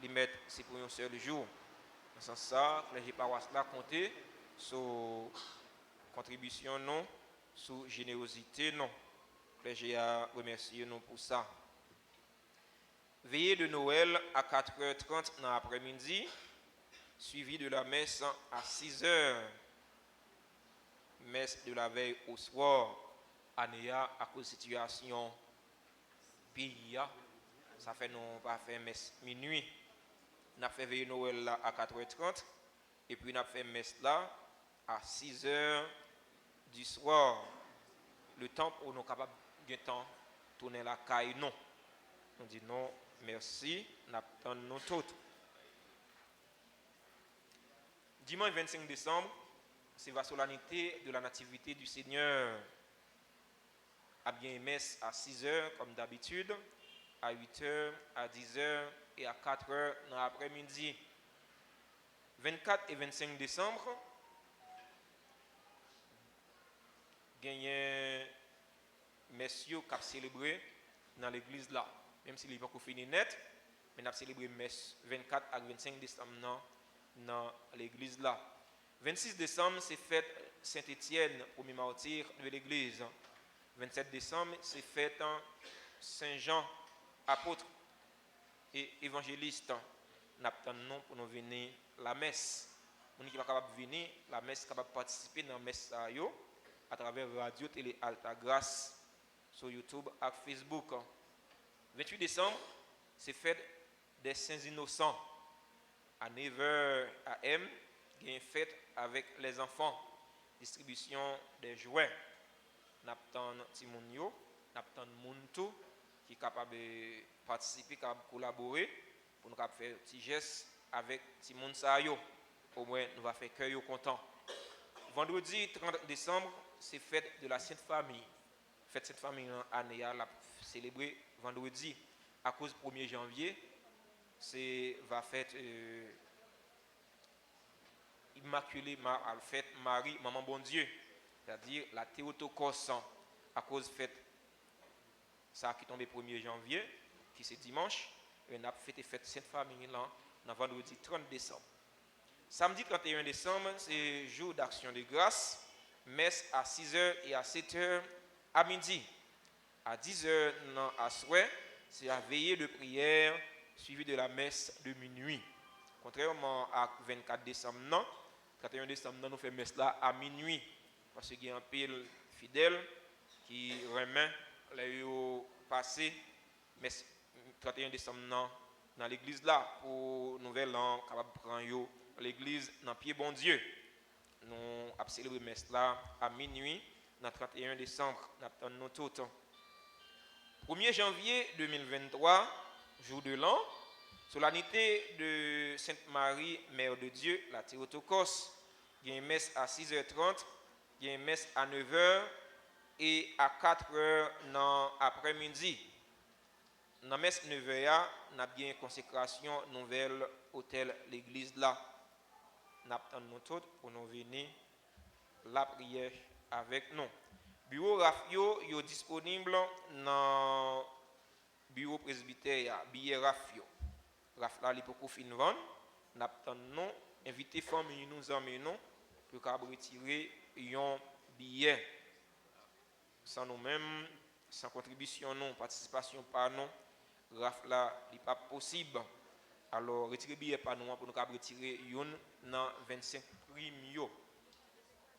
F: les mettre c'est pour un seul jour. Dans ce sens ça, les paroisses là compter sur contribution non, sur générosité non. Les a remercier nous pour ça. Veillée de Noël à 4h30 dans l'après-midi, suivi de la messe à 6h. Messe de la veille au soir, Anéa à cause de la situation pays. Ça fait nous pas faire messe minuit. Nous avons fait veillée de Noël là à 4h30 et puis nous avons fait messe là à 6h du soir. Le temps où nous sommes capables de tourner la caille, non. Nous disons non, merci, nous attendons toutes. Dimanche 25 décembre, c'est la solennité de la nativité du Seigneur. À bien messe à 6h comme d'habitude, à 8h, à 10h et à 4h dans l'après-midi. 24 et 25 décembre, gagné messieurs qui ont célébré dans l'église là. Même s'il n'est pas fini net, mais nous avons célébré messe 24 et 25 décembre dans l'église là. 26 décembre, c'est fête Saint-Étienne, premier martyr de l'église. 27 décembre, c'est fête Saint-Jean, apôtre et évangéliste. Nous attendons pour nous venir la messe. gens qui pas capable venir, la messe capable participer dans la messe ça yo à travers radio télé Alta Grâce sur YouTube et Facebook. 28 décembre, c'est fête des Saints Innocents. À 9h AM, il y a une fête avec les enfants, distribution des jouets. Nous avons des gens, qui sont capables de participer, capable de collaborer pour nous faire un petit geste avec les gens. Au moins, nous allons faire cœur content. Vendredi 30 décembre, c'est fête de la Sainte Famille. Fête Sainte Famille en année, la célébrer vendredi à cause du 1er janvier. C'est va fête Immaculée fête Marie, Maman Bon Dieu, c'est-à-dire la Théotokos à cause fête ça qui tombe le 1er janvier, qui c'est dimanche, et on a fêté fête Sainte Famille là, le vendredi 30 décembre. Samedi 31 décembre, c'est jour d'action de grâce, messe à 6h et à 7h à midi. À 10h à soir, c'est la veillée de prière suivie de la messe de minuit. Contrairement à 24 décembre, non, 31 décembre, nous faisons messe là à minuit, parce qu'il y a un pile fidèle qui remet les passé, mais 31 décembre dans l'église là pour nouvel an capable prendre l'église dans pied bon Dieu. Nous avons célébré messe là à minuit dans 31 décembre, nous tout. 1er janvier 2023, jour de l'an, solennité de Sainte Marie, Mère de Dieu, la Théotokos. Il y a une messe à 6h30, il y a une messe à 9h et à 4h dans l'après-midi. Dans la messe 9h, nous avons bien une consécration nouvelle hôtel l'église là. Nous attendons tous pour nous venir la prière avec nous. Bureau Rafio est disponible dans le bureau presbytère billet Rafio. Rafla li pour fin vendre. Nous attendons inviter famille nous emmenons pour retirer un billet. Sans nous-mêmes, sans contribution, non, participation par nous, Rafla n'est pas possible. Alors, retirer billet par nous pour nous retirer une dans 25 prix.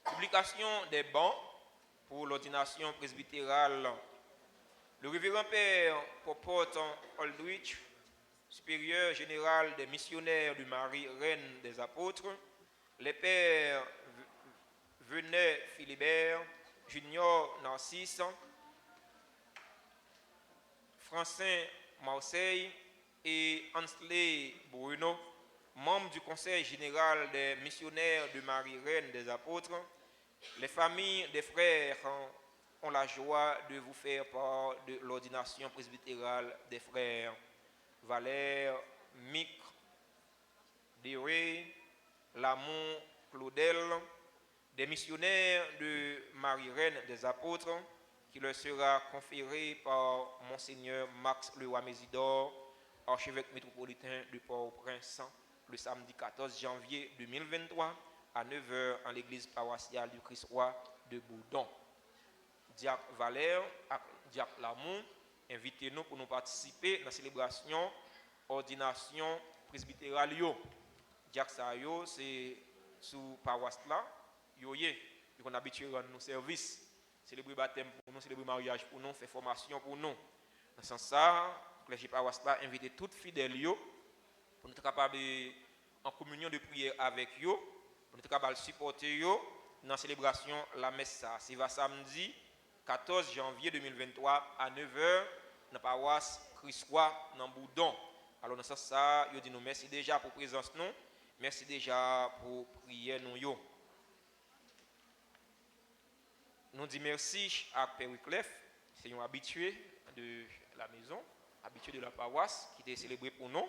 F: Publication des bancs pour l'ordination presbytérale. Le révérend Père Popote Aldrich, supérieur général des missionnaires de Marie, Reine des Apôtres, les pères Venet Philibert, Junior Narcisse, Francin Marseille et Ansley Bruno, membres du Conseil général des missionnaires de Marie, Reine des Apôtres, les familles des frères ont la joie de vous faire part de l'ordination presbytérale des frères Valère, Mick, Déré, Lamont, Claudel, des missionnaires de Marie-Reine des Apôtres, qui leur sera conféré par Monseigneur Max Leroy-Mésidor, archevêque métropolitain de Port-au-Prince, le samedi 14 janvier 2023 à 9h en l'église paroissiale du Christ-Roi de Bourdon. Diacre Valère et Diacre Lamont, invitez-nous pour nous participer à la célébration ordination presbytérale. Diacre Sayo, c'est sous paroisse là, on a habitué à nos services, célébrer baptême pour nous, célébrer mariage pour nous, faire formation pour nous. Dans ce sens, le clergé paroisse là, inviter toutes fidèles pour nous être capables en communion de prière avec eux, pour nous être capables de supporter eux dans la célébration la messe. C'est va samedi 14 janvier 2023 à 9h dans la paroisse Christ-Roi dans Bourdon. Alors dans ce sens, je dis nous merci déjà pour la présence nous, merci déjà pour prier nous. Nous disons merci à Père Wyclef, c'est un habitué de la maison, habitué de la paroisse qui était célébré pour nous.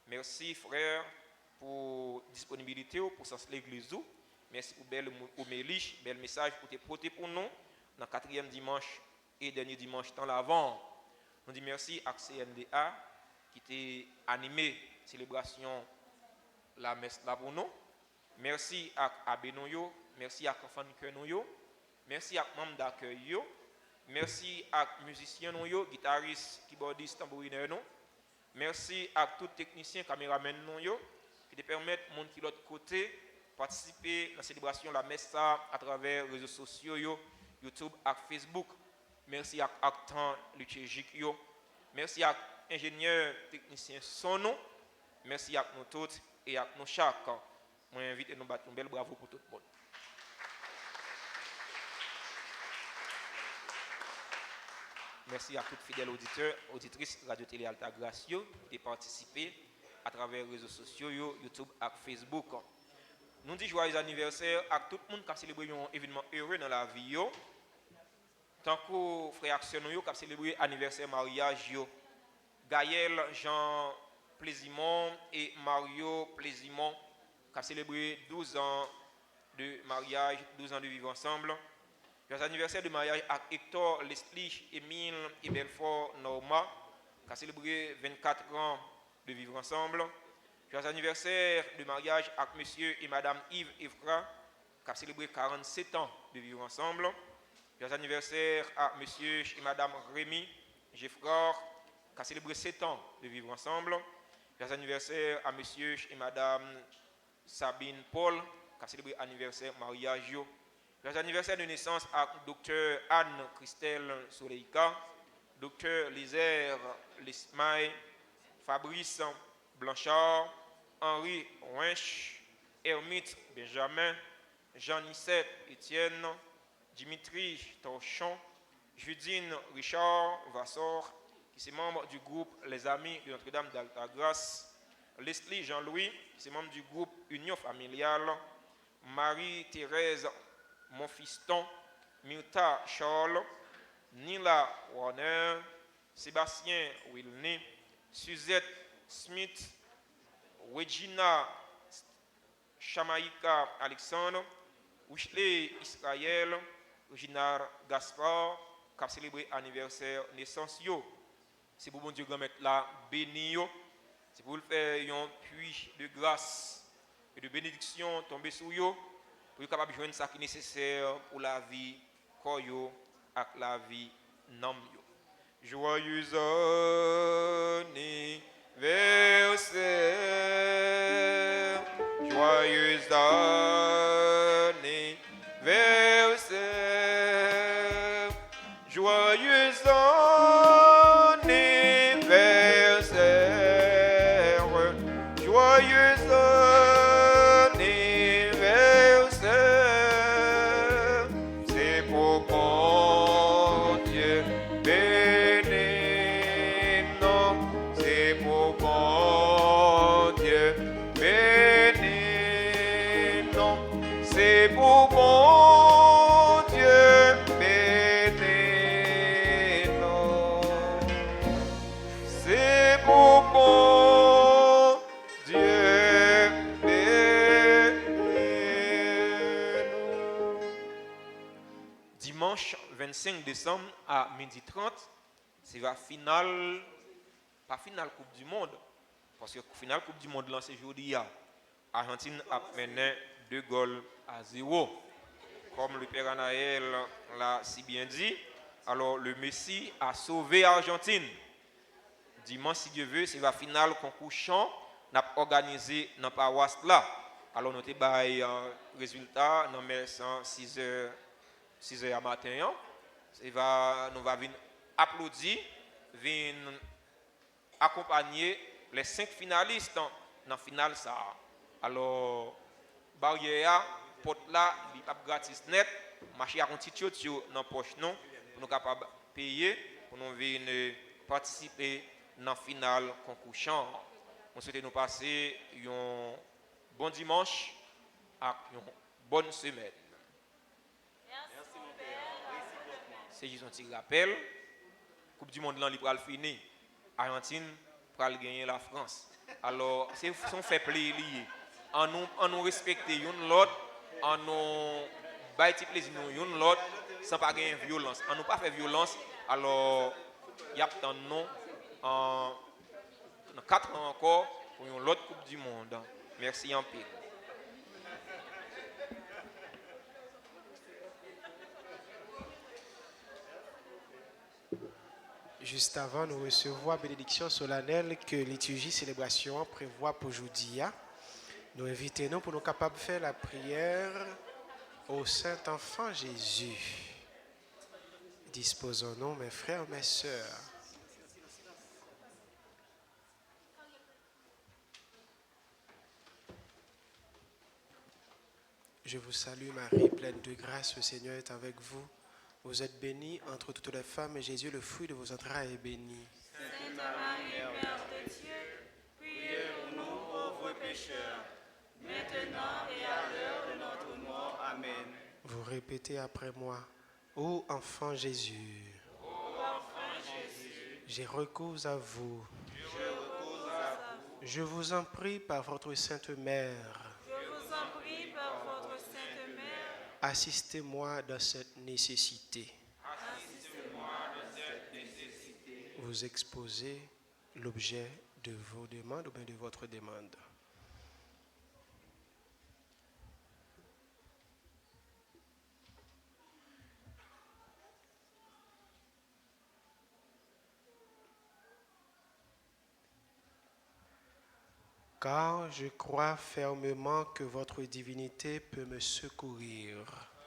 F: Merci frère pour disponibilité pour sens l'église. Merci pour belle homélie, bel message pour te porter pour nous dans le 4e dimanche et dernier dimanche dans l'avant. Nous disons merci à CNDA qui a animé la célébration la messe là pour nous. Merci à Abbé Noyo, merci à enfants de cœur Noyo. Merci à membres d'accueil, merci à musiciens, guitaristes, keyboardistes, tambourineurs. Merci à tous les techniciens, caméramens qui te permettent de monter de l'autre côté participer à la célébration de la messe ça, à travers les réseaux sociaux, YouTube et Facebook. Merci à temps liturgique. Merci à ingénieur technicien son. Merci à nous tous et à nous chaque. Je invite nous battre un bel bravo pour tout le monde. Merci à tous les fidèles auditeurs, auditrices Radio Télé Alta Gracio qui ont participé à travers les réseaux sociaux, YouTube et Facebook. Nous disons joyeux anniversaire à tout le monde qui a célébré un événement heureux dans la vie. Tant que frère Action qui a célébré l'anniversaire mariage, Gaël Jean Plaisimont et Mario Plaisimont qui a célébré 12 ans de mariage, 12 ans de vivre ensemble. Joyeux anniversaire de mariage à Hector Leslie, Émile et Belfort Norma, qui a célébré 24 ans de vivre ensemble. Joyeux anniversaire de mariage à monsieur et madame Yves Evra, qui a célébré 47 ans de vivre ensemble. Joyeux anniversaire à monsieur et madame Rémi Geffrard, qui a célébré 7 ans de vivre ensemble. Joyeux anniversaire à monsieur et madame Sabine Paul, qui a célébré anniversaire mariage. Joyeux anniversaire de naissance à Dr Anne-Christelle Soleika, Dr Lizer Lismaï, Fabrice Blanchard, Henri Winch, Hermite Benjamin, Jean-Nicette Étienne, Dimitri Torchon, Judine Richard Vassor, qui est membre du groupe Les Amis de Notre-Dame d'Altagrace, Leslie Jean-Louis, qui est membre du groupe Union Familiale, Marie-Thérèse Monfiston, Myrta Charles, Nila Warner, Sébastien Wilney, Suzette Smith, Regina Chamaïka Alexandre, Wishley Israël, Reginard Gaspard, qui a célébré l'anniversaire naissance. C'est pour bon Dieu mettre la béni. C'est pour le faire un puits de grâce et de bénédiction tomber sur vous. Pour être capable de joindre ce qui est nécessaire pour la vie koyo et la vie nam yo. Joyeux anniversaire, joyeux anniversaire, joyeux anniversaire, joyeux anniversaire, c'est pour bon Dieu béni, non, c'est pour bon Dieu béni, non, c'est pour bon Dieu béni, non, c'est pour bon Dieu béni. Dimanche 25 décembre à 12h30, c'est la finale, pas finale Coupe du Monde, parce que la finale Coupe du Monde, là, c'est jeudi, Argentine a mené 2-0. Comme le Père Anaël l'a si bien dit, alors le Messie a sauvé l'Argentine. Dimanche, si Dieu veut, c'est la finale concours chant n'a organisé dans la paroisse là. Alors nous avons résultat dans 6h à matin. Nous allons venir applaudir, venir accompagner les 5 finalistes dans la finale ça. Alors barrière porte là, il pas gratis net, marcher à un petit tio dans poche non pour nous capable payer pour nous venir participer dans la finale concours chant. On souhaite nous passer un bon dimanche et une bonne semaine.
G: Merci mon père.
F: C'est juste un petit rappel. Coupe du monde là, il va finir. Argentine va gagner la France. Alors, c'est son fait play lié. En nous respecter une l'autre, en nous bailler plaisir une l'autre, sans pas gagner violence. En nous pas faire violence, alors il y a tant non en 4 ans encore pour une autre Coupe du Monde. Merci en pile.
C: Juste avant, nous recevons la bénédiction solennelle que liturgie célébration prévoit pour aujourd'hui. Nous invitons pour nous capables de faire la prière au Saint-Enfant Jésus. Disposons-nous, mes frères, mes sœurs. Je vous salue Marie, pleine de grâce, le Seigneur est avec vous. Vous êtes bénie entre toutes les femmes et Jésus, le fruit de vos entrailles, est béni.
G: Sainte Marie, Mère de Dieu, priez pour nous pauvres pécheurs, maintenant et à l'heure de notre mort. Amen.
C: Vous répétez après moi, ô enfant Jésus, j'ai recours à vous. Je vous en prie par votre Sainte Mère,
G: Je vous en prie par votre Sainte Mère,
C: assistez-moi dans cette nécessité. Vous exposez l'objet de vos demandes ou bien de votre demande. Car je crois fermement que votre divinité peut me secourir.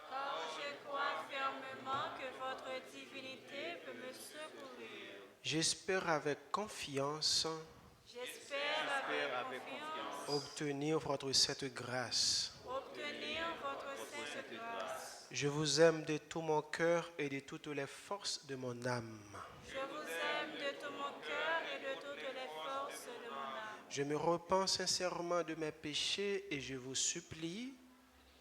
G: car je crois fermement que votre divinité peut me secourir.
C: J'espère avec confiance
G: J'espère avec confiance
C: obtenir votre sainte grâce.
G: obtenir votre sainte grâce.
C: Je vous aime de tout mon cœur et de toutes les forces de mon âme.
G: Je vous aime de tout mon cœur et de toutes les forces de mon âme.
C: Je me repens sincèrement de mes péchés et je vous supplie,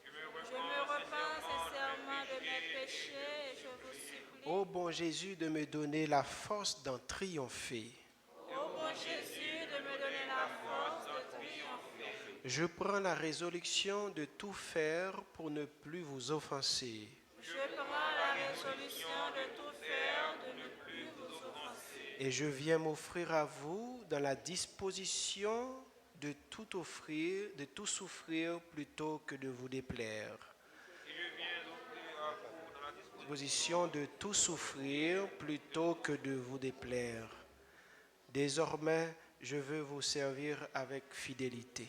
G: Je me repens sincèrement de mes péchés et je vous supplie,
C: ô bon Jésus, de me donner la force d'en triompher.
G: ô bon Jésus, de me donner la force de triompher.
C: Je prends la résolution de tout faire pour ne plus vous offenser.
G: Je prends la résolution de tout faire, de ne plus vous offenser.
C: Et je viens m'offrir à vous dans la disposition de tout offrir, de tout souffrir plutôt que de vous déplaire. Disposition de tout souffrir plutôt que de vous déplaire. Désormais, je veux vous servir avec fidélité.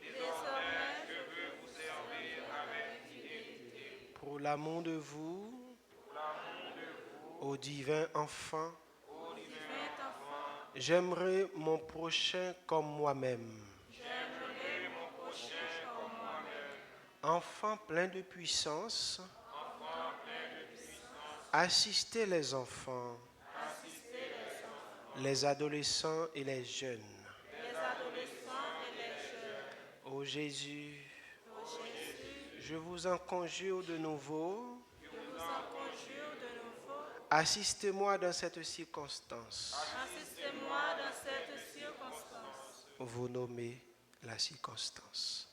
G: Désormais, je veux vous servir avec fidélité.
C: Pour l'amour de vous, au divin enfant,
G: Divin enfant,
C: j'aimerais mon prochain comme moi-même.
G: j'aimerais mon prochain comme moi-même.
C: Enfant plein de puissance, assistez les enfants, les adolescents et les jeunes.
G: Les adolescents et les jeunes.
C: Ô Jésus,
G: Ô Jésus,
C: je vous en conjure de nouveau,
G: je vous en conjure de nouveau,
C: assistez-moi dans cette circonstance.
G: assistez-moi dans cette circonstance.
C: Vous nommez la circonstance.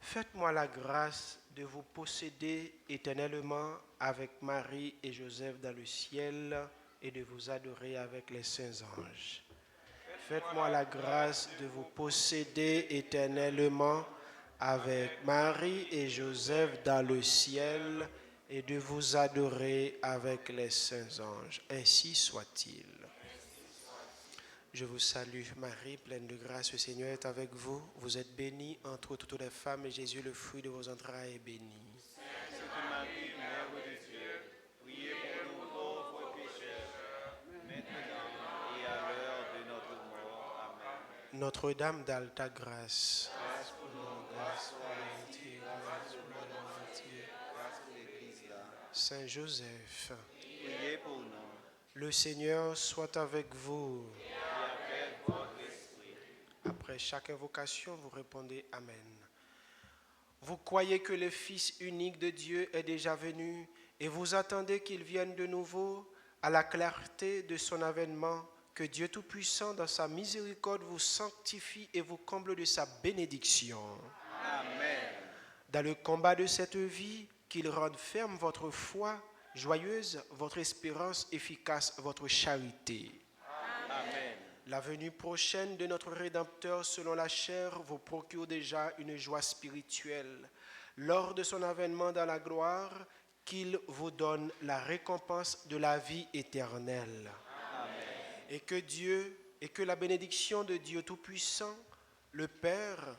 C: Faites-moi la grâce de vous posséder éternellement avec Marie et Joseph dans le ciel et de vous adorer avec les saints anges. Faites-moi la grâce de vous posséder éternellement avec Marie et Joseph dans le ciel et de vous adorer avec les saints anges. Ainsi soit-il. Je vous salue Marie, pleine de grâce, le Seigneur est avec vous. Vous êtes bénie entre toutes les femmes et Jésus, le fruit de vos entrailles, est béni.
E: Sainte Marie, Mère de Dieu, priez pour nous pauvres pécheurs, maintenant et à l'heure de notre mort. Amen.
C: Notre-Dame d'Alta Grâce, grâce pour nous, grâce pour l'humanité, grâce pour l'humanité.
E: Grâce pour l'Église là.
C: Saint Joseph,
E: Priez pour nous.
C: le Seigneur soit avec vous. Après chaque invocation, vous répondez Amen. Vous croyez que le Fils unique de Dieu est déjà venu et vous attendez qu'il vienne de nouveau à la clarté de son avènement, que Dieu Tout-Puissant, dans sa miséricorde, vous sanctifie et vous comble de sa bénédiction.
E: Amen.
C: Dans le combat de cette vie, qu'il rende ferme votre foi, joyeuse votre espérance, efficace votre charité.
E: Amen.
C: La venue prochaine de notre Rédempteur selon la chair vous procure déjà une joie spirituelle. Lors de son avènement dans la gloire, qu'il vous donne la récompense de la vie éternelle. Et que la bénédiction de Dieu Tout-Puissant, le Père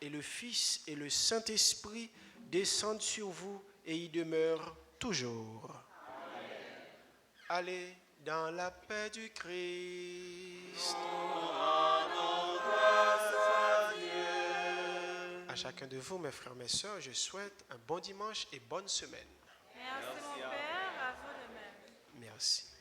C: et le Fils et le Saint-Esprit descendent sur vous et y demeurent toujours. Allez dans la paix du Christ. À chacun de vous, mes frères, mes sœurs, je souhaite un bon dimanche et bonne semaine.
G: Merci mon Père, à vous de même.
C: Merci.